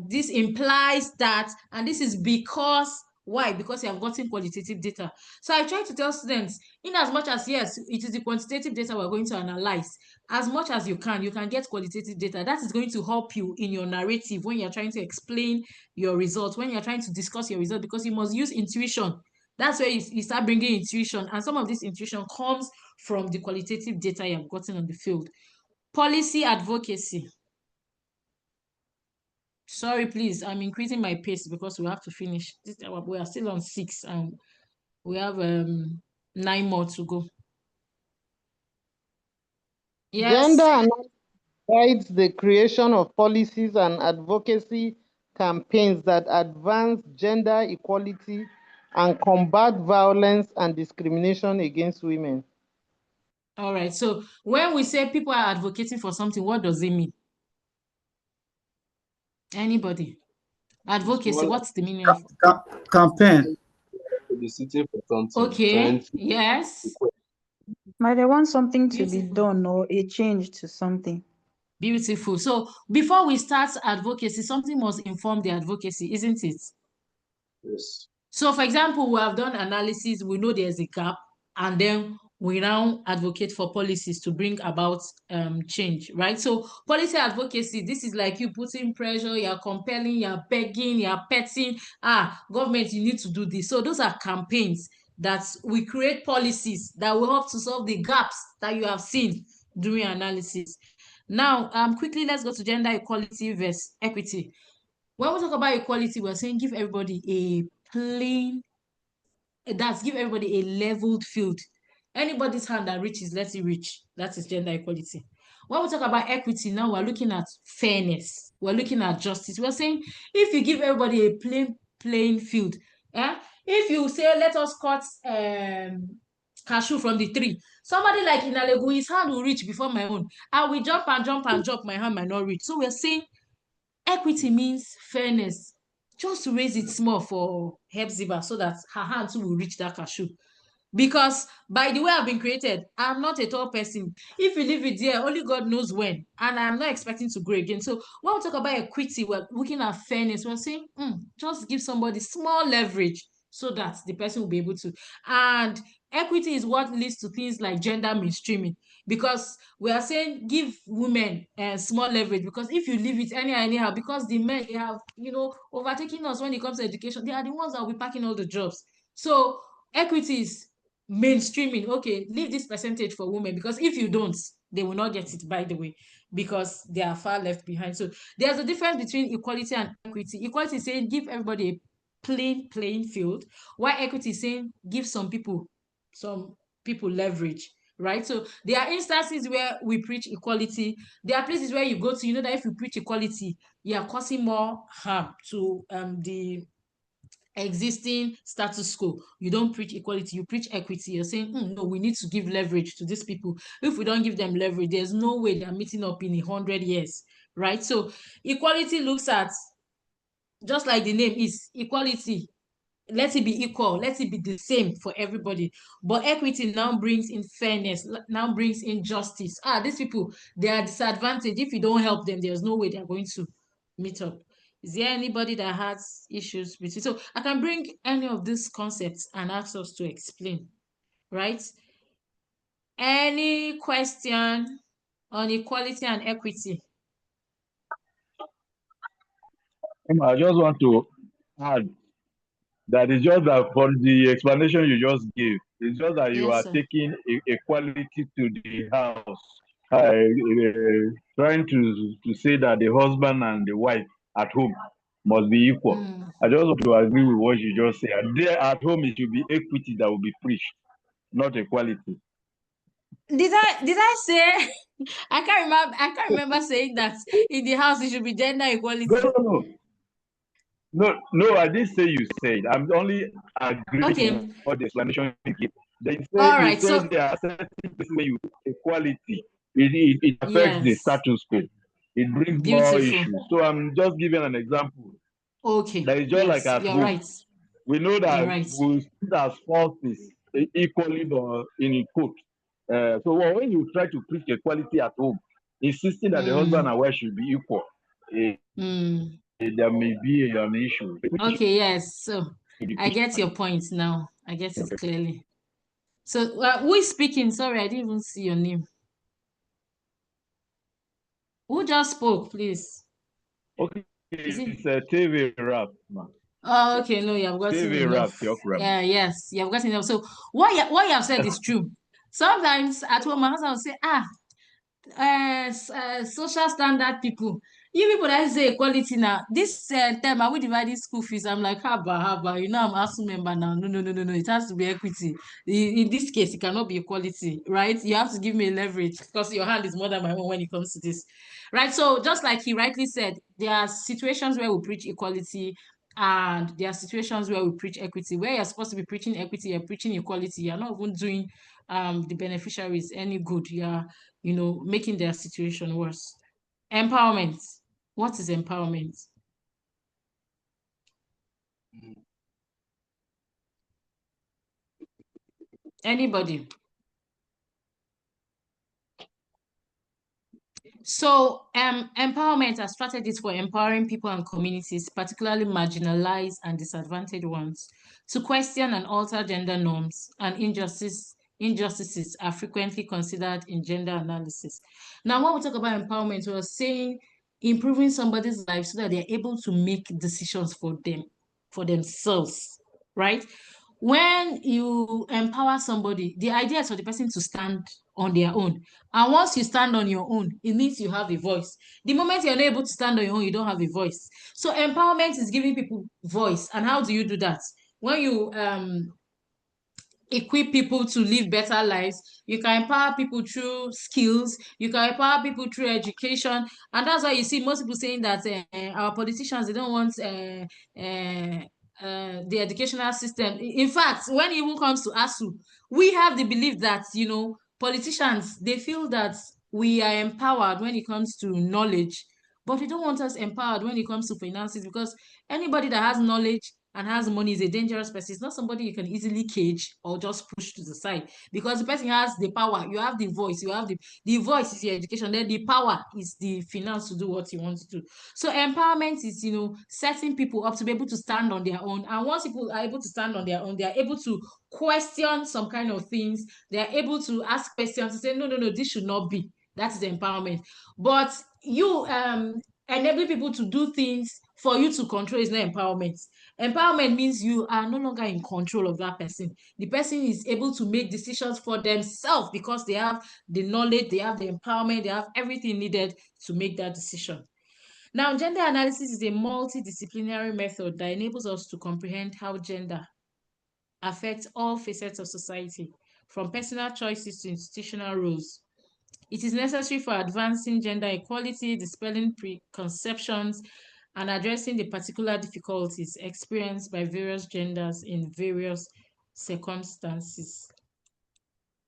This implies that, and this is because, why? Because you have gotten qualitative data. So I try to tell students, in as much as, yes, it is the quantitative data we're going to analyze, as much as you can get qualitative data. That is going to help you in your narrative when you're trying to explain your results, when you're trying to discuss your results, because you must use intuition. That's where you start bringing intuition, and some of this intuition comes from the qualitative data you have gotten on the field. Policy advocacy. Sorry, please, I'm increasing my pace because we have to finish. We are still on 6 and we have 9 more to go. Yes. Gender analysis guides the creation of policies and advocacy campaigns that advance gender equality and combat violence and discrimination against women. All right. So when we say people are advocating for something, what does it mean? Anybody? Advocacy, what's the meaning of campaign? Soliciting for something. Okay, yes. But they want something to be done or a change to something. Beautiful. So before we start advocacy, something must inform the advocacy, isn't it? Yes. So for example, we have done analysis, we know there's a gap, and then we now advocate for policies to bring about change, right? So policy advocacy, this is like you putting pressure, you're compelling, you're begging, you're petting, government, you need to do this. So those are campaigns that we create policies that will help to solve the gaps that you have seen during analysis. Now, quickly, let's go to gender equality versus equity. When we talk about equality, we're saying give everybody a plain, give everybody a leveled field. Anybody's hand that reaches, let it reach. That is gender equality. When we talk about equity, now we're looking at fairness. We're looking at justice. We're saying if you give everybody a plain field, if you say let us cut cashew from the tree, somebody like Inalegu, his hand will reach before my own. I will jump and jump and jump, my hand might not reach. So we're saying equity means fairness. Just raise it small for Hepzibah so that her hand too will reach that cashew. Because by the way I've been created, I'm not a tall person. If you leave it there, only God knows when. And I'm not expecting to grow again. So when we talk about equity, we're looking at fairness. We're saying, just give somebody small leverage so that the person will be able to. And equity is what leads to things like gender mainstreaming. Because we are saying give women small leverage, because if you leave it anyhow, because the men, they have, overtaking us when it comes to education, they are the ones that will be packing all the jobs. So equity is mainstreaming. Okay, leave this percentage for women, because if you don't, they will not get it, by the way, because they are far left behind. So there's a difference between equality and equity. Equality is saying give everybody a plain playing field, while equity is saying give some people leverage, right? So there are instances where we preach equality. There are places where you go to, that if you preach equality, you are causing more harm to the existing status quo. You don't preach equality, you preach equity. You're saying, no, we need to give leverage to these people. If we don't give them leverage, there's no way they're meeting up in 100 years, right? So equality looks at, just like the name is, equality. Let it be equal, let it be the same for everybody. But equity now brings in fairness, now brings in justice. These people, they are disadvantaged. If you don't help them, there's no way they're going to meet up. Is there anybody that has issues with it? So I can bring any of these concepts and ask us to explain, right? Any question on equality and equity? I just want to add that it's just that for the explanation you just gave, it's just that you are taking equality to the house, trying to say that the husband and the wife at home must be equal. I just want to agree with what you just said. There at home, it should be equity that will be preached, not equality. Did I say? I can't remember saying that in the house it should be gender equality. No, I didn't say you said. I'm only agreeing with what the explanation you give. They say there are certain places where you equality. It affects the status quo. it brings more Beautiful. issues. So I'm just giving an example. Okay. That is just like Yes, at you're home. right. We know You're that right. we see that fault is equally in a quote. So when you try to preach equality at home, insisting that the husband and wife should be equal, there may be an issue. Okay, yes. So I get your point now. I get it clearly. So who is speaking? Sorry, I didn't even see your name. Who just spoke, please? Okay, Is it? it's a TV rap, man. Oh, okay. No, you have gotten TV rap, enough. Yeah, yes, you have gotten enough. So what you have said is true. Sometimes at home, my husband will say, social standard people. You people that say equality now, this term, are we dividing school fees? I'm like, haba, I'm ASU member now. No. It has to be equity. In this case, it cannot be equality, right? You have to give me a leverage because your hand is more than my own when it comes to this, right? So just like he rightly said, there are situations where we preach equality and there are situations where we preach equity. Where you're supposed to be preaching equity, you're preaching equality. You're not even doing the beneficiaries any good. You're making their situation worse. Empowerment. What is empowerment? Anybody? So, empowerment are strategies for empowering people and communities, particularly marginalized and disadvantaged ones, to question and alter gender norms and injustices are frequently considered in gender analysis. Now, when we talk about empowerment, we're saying improving somebody's life so that they're able to make decisions for themselves, right? When you empower somebody, the idea is for the person to stand on their own. And once you stand on your own, it means you have a voice. The moment you're not able to stand on your own, you don't have a voice. So empowerment is giving people voice. And how do you do that? When you equip people to live better lives. You can empower people through skills. You can empower people through education. And that's why you see most people saying that our politicians, they don't want the educational system. In fact, when it even comes to ASU, we have the belief that, politicians, they feel that we are empowered when it comes to knowledge, but they don't want us empowered when it comes to finances because anybody that has knowledge and has money is a dangerous person. It's not somebody you can easily cage or just push to the side because the person has the power. You have the voice. You have the voice is your education. Then the power is the finance to do what you want to do. So empowerment is, setting people up to be able to stand on their own. And once people are able to stand on their own, they are able to question some kind of things. They are able to ask questions to say, no, this should not be. That is empowerment. But you enabling people to do things for you to control is not empowerment. Empowerment means you are no longer in control of that person. The person is able to make decisions for themselves because they have the knowledge, they have the empowerment, they have everything needed to make that decision. Now, gender analysis is a multidisciplinary method that enables us to comprehend how gender affects all facets of society, from personal choices to institutional roles. It is necessary for advancing gender equality, dispelling preconceptions, and addressing the particular difficulties experienced by various genders in various circumstances.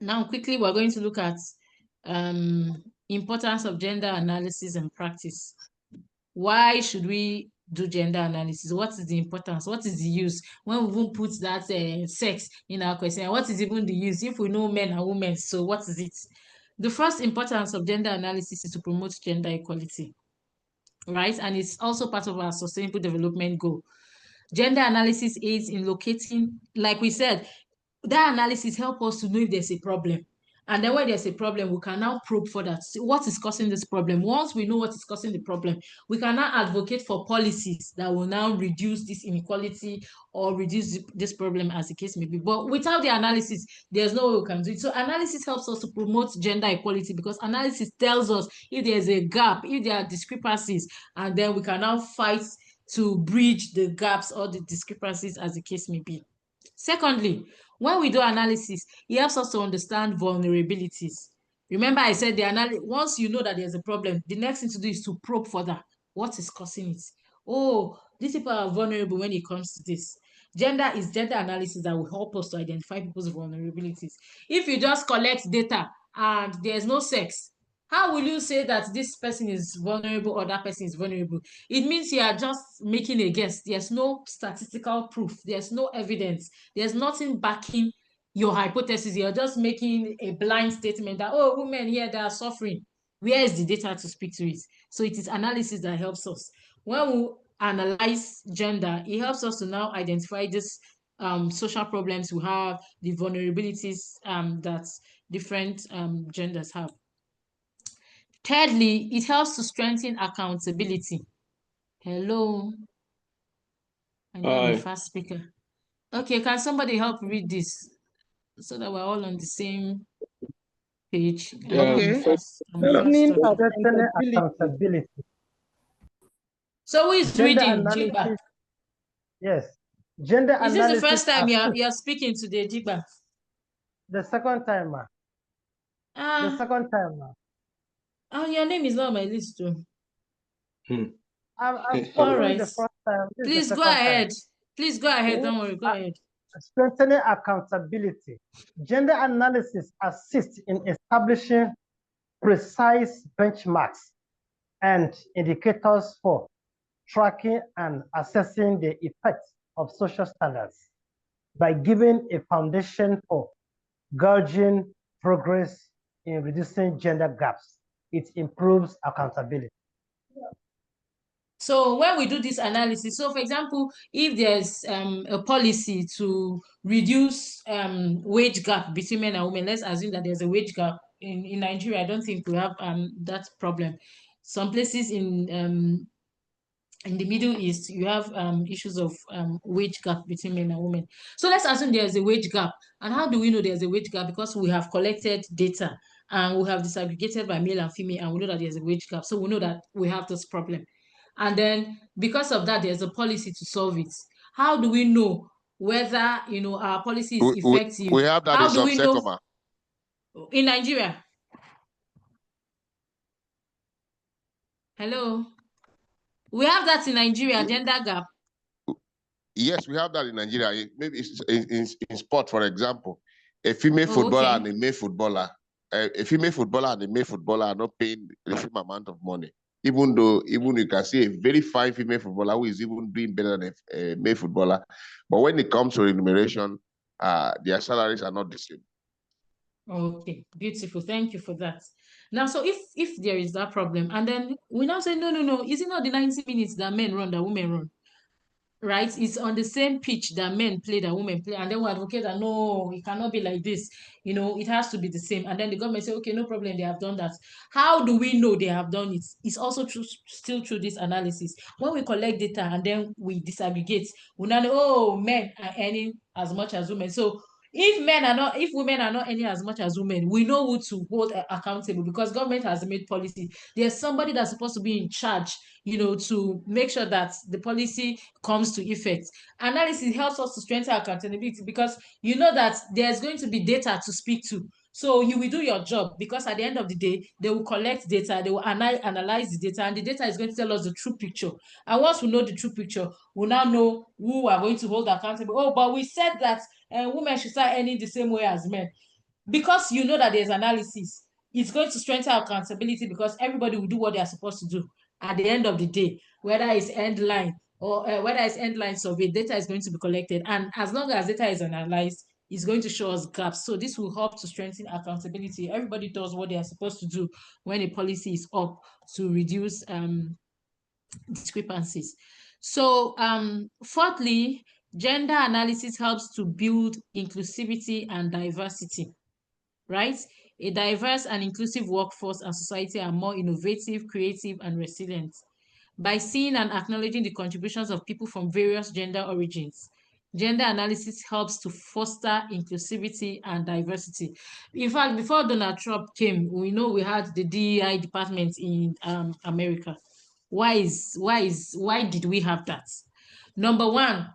Now, quickly, we're going to look at importance of gender analysis and practice. Why should we do gender analysis? What is the importance? What is the use? When we even put that sex in our question, what is even the use? If we know men and women, so what is it? The first importance of gender analysis is to promote gender equality, right? And it's also part of our sustainable development goal. Gender analysis aids in locating, like we said, that analysis helps us to know if there's a problem. And then when there's a problem, we can now probe for that. See what is causing this problem. Once we know what is causing the problem, we can now advocate for policies that will now reduce this inequality or reduce this problem as the case may be. But without the analysis, there's no way we can do it. So analysis helps us to promote gender equality because analysis tells us if there's a gap, if there are discrepancies, and then we can now fight to bridge the gaps or the discrepancies as the case may be. Secondly, when we do analysis, it helps us to understand vulnerabilities. Remember, I said once you know that there's a problem, the next thing to do is to probe further. What is causing it? Oh, these people are vulnerable when it comes to this. Gender analysis that will help us to identify people's vulnerabilities. If you just collect data and there's no sex, How will you say that this person is vulnerable or that person is vulnerable? It means you are just making a guess. There's no statistical proof. There's no evidence. There's nothing backing your hypothesis. You're just making a blind statement that, oh, women here, they are suffering. Where is the data to speak to it? So it is analysis that helps us. When we analyze gender, it helps us to now identify this social problems we have, the vulnerabilities that different genders have. Thirdly, it helps to strengthen accountability. Hello. I know I'm a fast speaker. Okay, can somebody help read this so that we're all on the same page? I know I'm Okay. fast. I'm fast Strengthening talking. accountability. So who is Gender reading, Jigba? analysis. Yes. Gender Is this the analysis first time assists. you're speaking today, Jigba? The second time, ma. The second time, ma. Oh, your name is not on my list too. I've All spoken right. the first time. This is the Please go second time. ahead. Please go ahead. Don't worry. Go ahead. Strengthening accountability. Gender analysis assists in establishing precise benchmarks and indicators for tracking and assessing the effects of social standards by giving a foundation for gauging progress in reducing gender gaps. It improves accountability. So when we do this analysis, so for example, if there's a policy to reduce wage gap between men and women, let's assume that there's a wage gap in Nigeria. I don't think we have that problem. Some places in the Middle East, you have issues of wage gap between men and women. So let's assume there's a wage gap. And how do we know there's a wage gap? Because we have collected data and we have disaggregated by male and female, and we know that there's a wage gap. So we know that we have this problem. And then because of that, there's a policy to solve it. How do we know whether our policy is effective? We have that How in do we know subsecoma. in Nigeria? Hello? We have that in Nigeria, gender gap. Yes, we have that in Nigeria. Maybe it's in sport, for example, a female footballer okay. and a male footballer. A female footballer and a male footballer are not paying the same amount of money. Even you can see a very fine female footballer who is even doing better than a male footballer. But when it comes to remuneration, their salaries are not the same. Okay, beautiful. Thank you for that. Now, so if there is that problem, and then we now say, no, is it not the 90 minutes that men run, that women run? Right? It's on the same pitch that men play, that women play, and then we advocate that no, it cannot be like this. It has to be the same. And then the government say, okay, no problem, they have done that. How do we know they have done it? It's also still through this analysis. When we collect data and then we disaggregate, we now know, oh, men are earning as much as women. So if women are not earning as much as women, we know who to hold accountable, because government has made policy. There's somebody that's supposed to be in charge, to make sure that the policy comes to effect. Analysis helps us to strengthen accountability, because you know that there's going to be data to speak to. So you will do your job, because at the end of the day, they will collect data, they will analyze the data, and the data is going to tell us the true picture. And once we know the true picture, we'll now know who we are going to hold accountable. Oh, but we said that women should start earning the same way as men. Because you know that there's analysis, it's going to strengthen accountability, because everybody will do what they are supposed to do at the end of the day, whether it's end line or whether it's end line survey, data is going to be collected. And as long as data is analyzed, it's going to show us gaps. So this will help to strengthen accountability. Everybody does what they are supposed to do when a policy is up, to reduce discrepancies. So fourthly, gender analysis helps to build inclusivity and diversity, right? A diverse and inclusive workforce and society are more innovative, creative, and resilient. By seeing and acknowledging the contributions of people from various gender origins, gender analysis helps to foster inclusivity and diversity. In fact, before Donald Trump came, we know we had the DEI department in America. Why did we have that? Number one,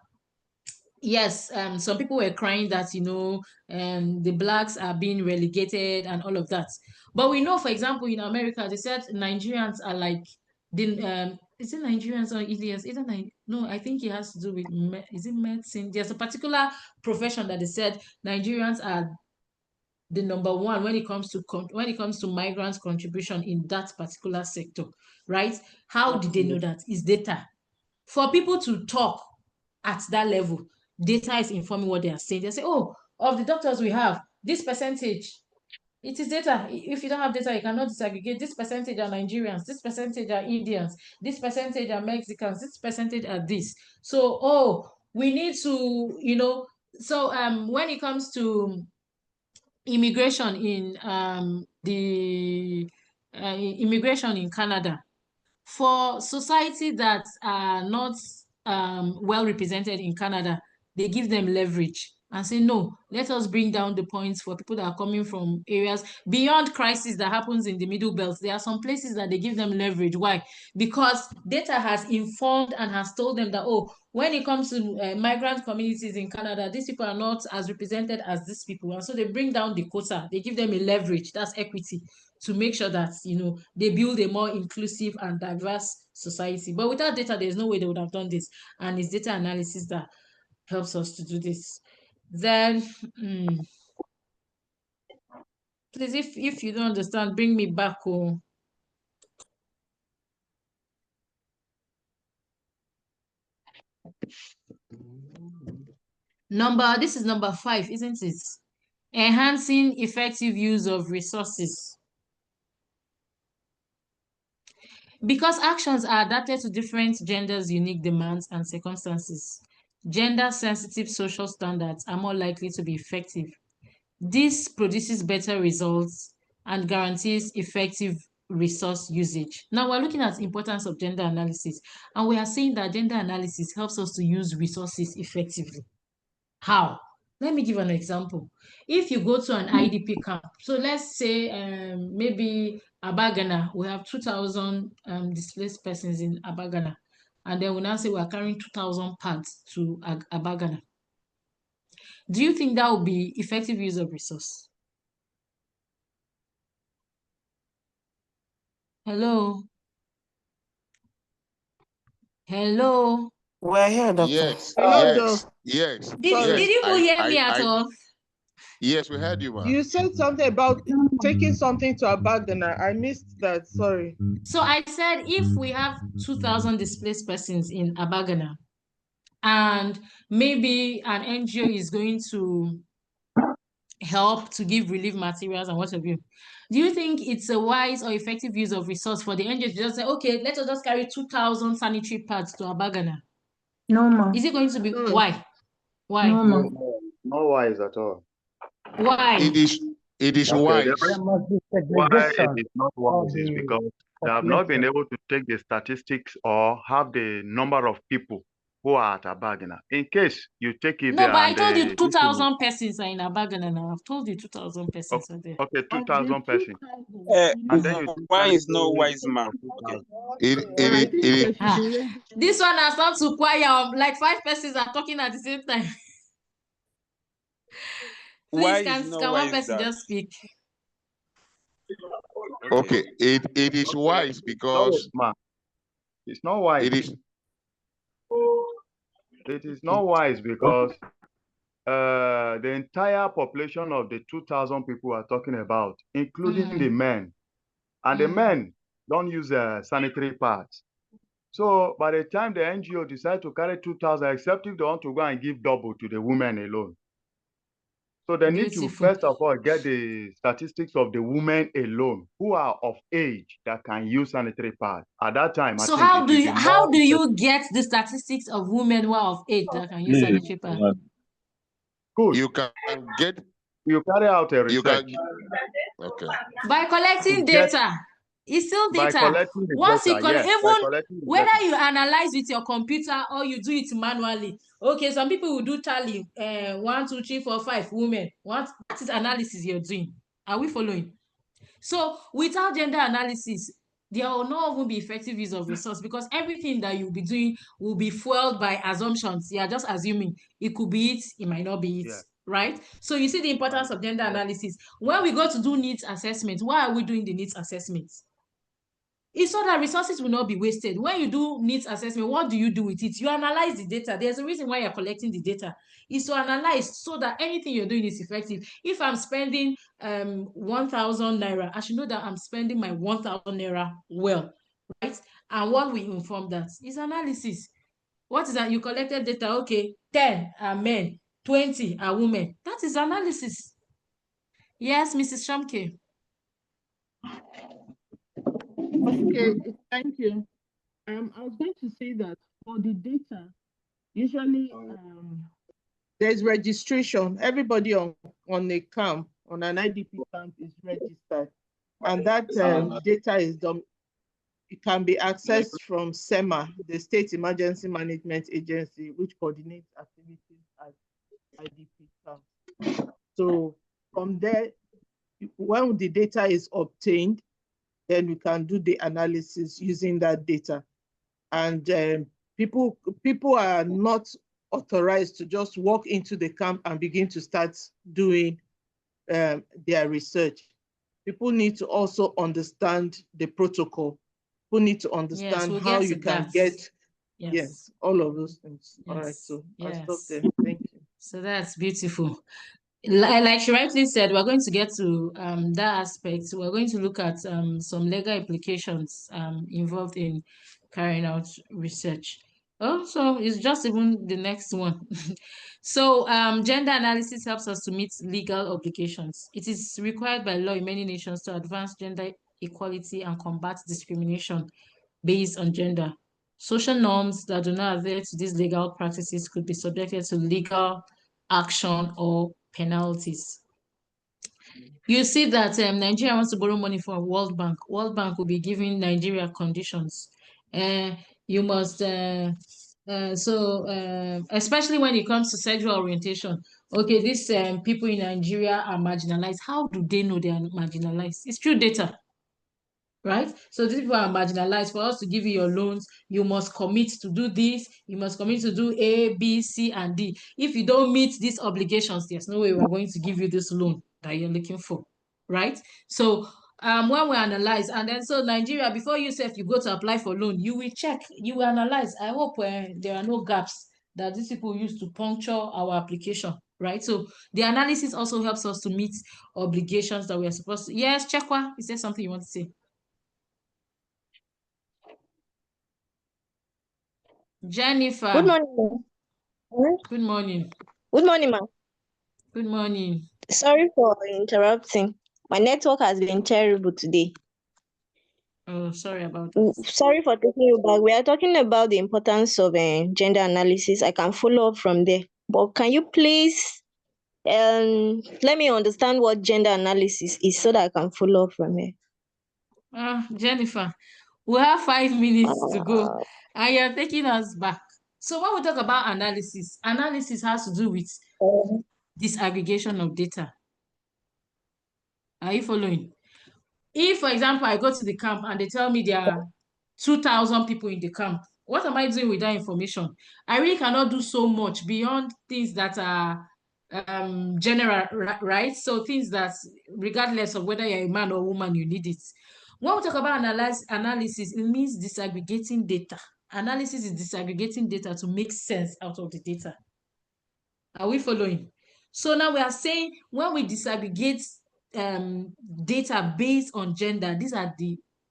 yes, some people were crying that the blacks are being relegated and all of that. But we know, for example, in America, they said Nigerians are like the is it Nigerians or Indians? No, I think it has to do with is it medicine? There's a particular profession that they said Nigerians are the number one when it comes to migrants' contribution in that particular sector, right? How did they know that? It's data. For people to talk at that level, data is informing what they are saying. They say, oh, of the doctors we have, this percentage, it is data. If you don't have data, you cannot disaggregate. This percentage are Nigerians, this percentage are Indians, this percentage are Mexicans, this percentage are this. So, oh, we need to, so when it comes to immigration in immigration in Canada, for society that are not well represented in Canada, they give them leverage and say, no, let us bring down the points for people that are coming from areas beyond crisis that happens in the middle belt. There are some places that they give them leverage. Why? Because data has informed and has told them that, oh, when it comes to migrant communities in Canada, these people are not as represented as these people. And so they bring down the quota. They give them a leverage. That's equity, to make sure that, they build a more inclusive and diverse society. But without data, there's no way they would have done this. And it's data analysis that helps us to do this. Then, please, if you don't understand, bring me back. Oh. This is number 5, isn't it? Enhancing effective use of resources. Because actions are adapted to different genders' unique demands and circumstances, gender-sensitive social standards are more likely to be effective. This produces better results and guarantees effective resource usage. Now we're looking at the importance of gender analysis, and we are saying that gender analysis helps us to use resources effectively. How? Let me give an example. If you go to an IDP camp, so let's say maybe Abagana, we have 2,000 displaced persons in Abagana, and then we now say we're carrying 2,000 pads to Abagana. Do you think that would be effective use of resource? Hello? Hello? We're here, doctor. Yes, Hello, yes, Doc. yes. Did yes. you hear me at all? Yes, we heard you, man. You said something about taking something to Abagana. I missed that. Sorry. So I said if we have 2,000 displaced persons in Abagana, and maybe an NGO is going to help to give relief materials and what have you, do you think it's a wise or effective use of resource for the NGO to just say, okay, let us just carry 2,000 sanitary pads to Abagana? No, ma. Is it going to be why? Why? No, ma. Not wise at all. Why? It is Okay, wise. There must be why it segregation is not of wise is the because they have not been population. able to take the statistics or have the number of people who are at Abagana. In case you take it No, there but I and told you this is 2,000 persons are in Abagana now. I've told you 2,000 persons are there. okay, 2,000 persons. And then you Why is no wise man. Okay. This one has not to choir. Like 5 persons are talking at the same time. Why Please, is no can one wise person that? just speak? Okay, it is wise because it's not wise. It is not wise because the entire population of the 2,000 people we are talking about, including the men, and the men don't use sanitary pads. So by the time the NGO decide to carry 2,000, except if they want to go and give double to the women alone. So they need to first of all get the statistics of the women alone who are of age that can use sanitary pads. At that time, So I think how do you get the statistics of women who are of age that can use sanitary pads? Good. You can get. You carry out a research. Okay. By collecting data. It's still By data. collecting the Once data, you yes. By collecting the whether data. you analyze with your computer or you do it manually. Okay, some people will do tally 1, 2, 3, 4, 5 women. That is analysis you're doing. Are we following? So without gender analysis, there will not even be effective use of resource, because everything that you'll be doing will be fueled by assumptions. You are just assuming it could be it, it might not be it. Yeah. Right? So you see the importance of gender analysis. When we go to do needs assessment, why are we doing the needs assessment? It's so that resources will not be wasted. When you do needs assessment, what do you do with it? You analyze the data. There's a reason why you're collecting the data. It's to analyze so that anything you're doing is effective. If I'm spending 1,000 naira, I should know that I'm spending my 1,000 naira well, right? And what we inform that is analysis. What is that? You collected data, okay, 10 are men, 20 are women. That is analysis. Yes, Mrs. Shamke. Okay, thank you. I was going to say that for the data, usually there's registration. Everybody on a camp, on an IDP camp is registered. And that data is it can be accessed from SEMA, the State Emergency Management Agency, which coordinates activities at IDP camps. So from there, when the data is obtained, then we can do the analysis using that data. And people are not authorized to just walk into the camp and begin to start doing their research. People need to also understand the protocol. People need to understand how you can get all of those things. All right, so I'll stop there. Thank you. So that's beautiful. Like she rightly said, we're going to get to that aspect. We're going to look at some legal implications involved in carrying out research. Oh, so it's just even the next one. So gender analysis helps us to meet legal obligations. It is required by law in many nations to advance gender equality and combat discrimination based on gender. Social norms that do not adhere to these legal practices could be subjected to legal action or penalties. You see that Nigeria wants to borrow money from World Bank. World Bank will be giving Nigeria conditions. You must, especially when it comes to sexual orientation. Okay, these people in Nigeria are marginalized. How do they know they are marginalized? It's true data. Right? So these people are marginalized. For us to give you your loans, you must commit to do this. You must commit to do A, B, C, and D. If you don't meet these obligations, there's no way we're going to give you this loan that you're looking for. Right? So when we analyze, and then so Nigeria, before you go to apply for loan, you will check, you will analyze. I hope there are no gaps that these people use to puncture our application. Right? So the analysis also helps us to meet obligations that we are supposed to. Yes, Chekwa, is there something you want to say? Jennifer. Good morning. Good morning. Good morning, ma'am. Good morning. Sorry for interrupting. My network has been terrible today. Oh, sorry about that. Sorry for taking you back. We are talking about the importance of gender analysis. I can follow up from there. But can you please let me understand what gender analysis is so that I can follow up from here? Jennifer, we have 5 minutes to go and you're taking us back. So when we talk about analysis has to do with disaggregation of data. Are you following? If, for example, I go to the camp and they tell me there are 2,000 people in the camp, what am I doing with that information? I really cannot do so much beyond things that are general, right? So things that, regardless of whether you're a man or woman, you need it. When we talk about analysis, it means disaggregating data. Analysis is disaggregating data to make sense out of the data. Are we following? So now we are saying when we disaggregate data based on gender, these are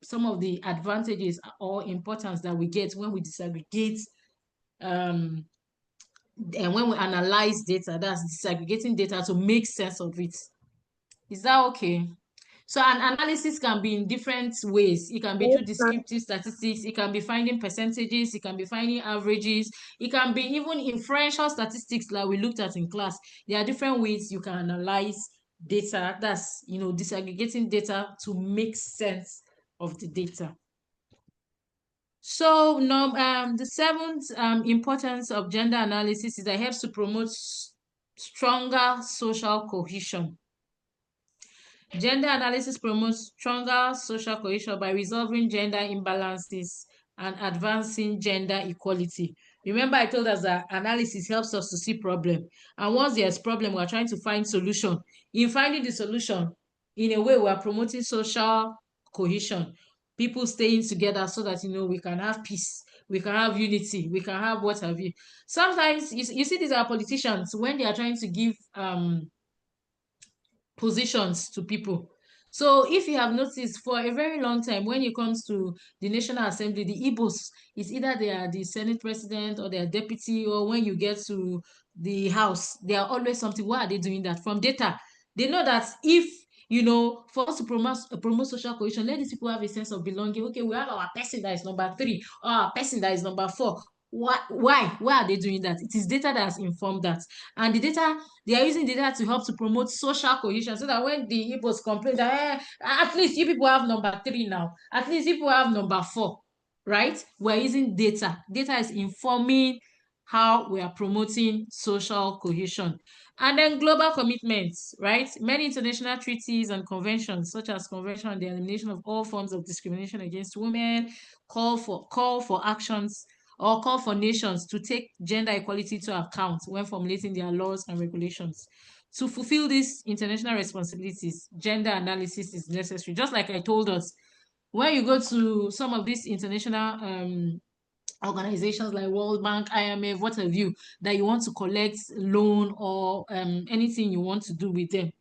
some of the advantages or importance that we get when we disaggregate and when we analyze data. That's disaggregating data to make sense of it. Is that okay? So an analysis can be in different ways. It can be through descriptive statistics. It can be finding percentages. It can be finding averages. It can be even inferential statistics like we looked at in class. There are different ways you can analyze data. That's, disaggregating data to make sense of the data. So the seventh importance of gender analysis is that it helps to promote stronger social cohesion. Gender analysis promotes stronger social cohesion by resolving gender imbalances and advancing gender equality. Remember, I told us that analysis helps us to see problem. And once there's problem, we're trying to find solution. In finding the solution, in a way, we're promoting social cohesion. people staying together so that, we can have peace, we can have unity, we can have what have you. Sometimes you see these are politicians when they are trying to give positions to people. So if you have noticed for a very long time, when it comes to the National Assembly, the Igbos, it's either they are the Senate president or they are deputy, or when you get to the House, they are always something. Why are they doing that? From data, they know that if, for us to promote social cohesion, let these people have a sense of belonging. Okay, we have our person that is number 3, or our person that is number 4. Why are they doing that? It is data that has informed that. And the data, they are using data to help to promote social cohesion, so that when the Igbos complain that at least you people have number 3 now, at least you people have number 4, right? We're using data. Data is informing how we are promoting social cohesion. And then global commitments, right? Many international treaties and conventions, such as Convention on the Elimination of All Forms of Discrimination Against Women, call for actions, or call for nations to take gender equality to account when formulating their laws and regulations. To fulfill these international responsibilities, gender analysis is necessary. Just like I told us, when you go to some of these international organizations like World Bank, IMF, what have you, that you want to collect loan or anything you want to do with them,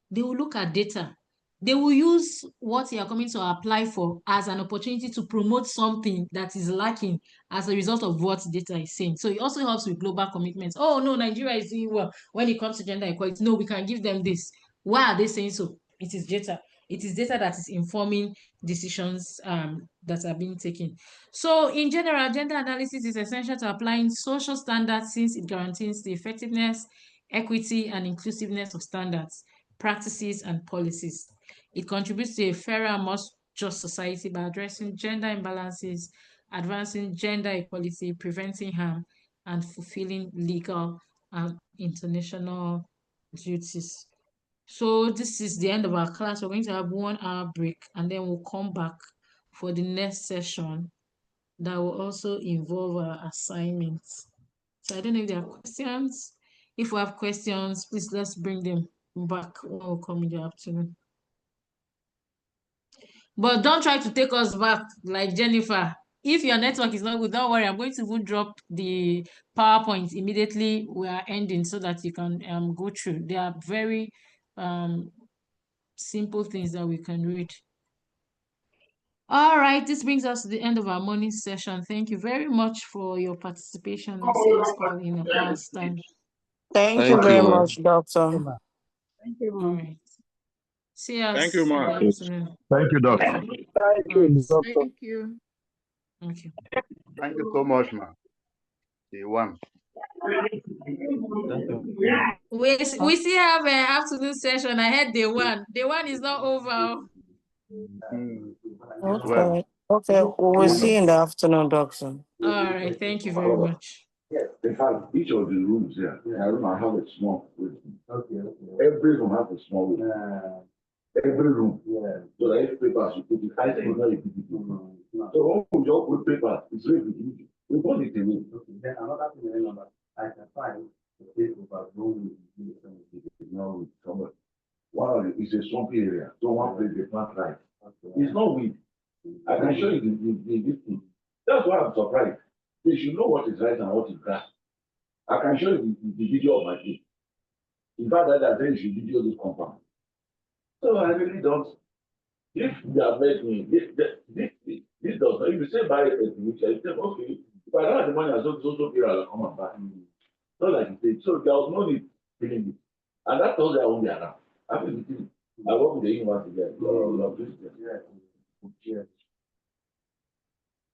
they will look at data. They will use what you are coming to apply for as an opportunity to promote something that is lacking as a result of what data is saying. So it also helps with global commitments. Oh, no, Nigeria is doing well when it comes to gender equality. No, we can give them this. Why are they saying so? It is data. It is data that is informing decisions that are being taken. So in general, gender analysis is essential to applying social standards since it guarantees the effectiveness, equity, and inclusiveness of standards, practices, and policies. It contributes to a fairer and more just society by addressing gender imbalances, advancing gender equality, preventing harm, and fulfilling legal and international duties. So this is the end of our class. We're going to have 1 hour break, and then we'll come back for the next session that will also involve our assignments. So I don't know if there are questions. If we have questions, please let's bring them back when we come in the afternoon. But don't try to take us back like Jennifer. If your network is not good, don't worry. I'm going to even drop the PowerPoint immediately we are ending so that you can go through. They are very simple things that we can read. All right, this brings us to the end of our morning session. Thank you very much for your participation. I'll see us all in an hour's time. Thank you very much, Doctor. Thank you, All ma'am. right. See us Thank you, in the ma'am. afternoon. Thank you, Doctor. Thank All you, right. Doctor. Thank you. Thank you. Thank you so much, man. Day one. We still have an afternoon session. I had day 1. Day 1 is not over. Okay. Okay. We'll see you in the afternoon, Doctor. All right. Thank you very much. Yes, in fact, each of the rooms here, I don't know, I have a small room. Every room has a small room. Every room. So that if papers you put it, I think it's not a big deal. So when we just put papers, it's really easy. We want it away. Then another thing, remember, I can find the paper don't with somebody. One of it is a swampy area. So one place they plant right. It's not weed. I can show you this thing. That's why I'm surprised. They should know what is right and what is grass. I can show you the video of my kid. In fact, that I think you should video this compound. So I really don't. If you have met me, this does not. If you say buy a which I say, okay, if I don't have the money, I don't so here, I'll come and buy. Not like you said. So there was no need feeling it. And that tells you I won't be around. I feel the thing. I work with the university there.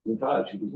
In fact, I should be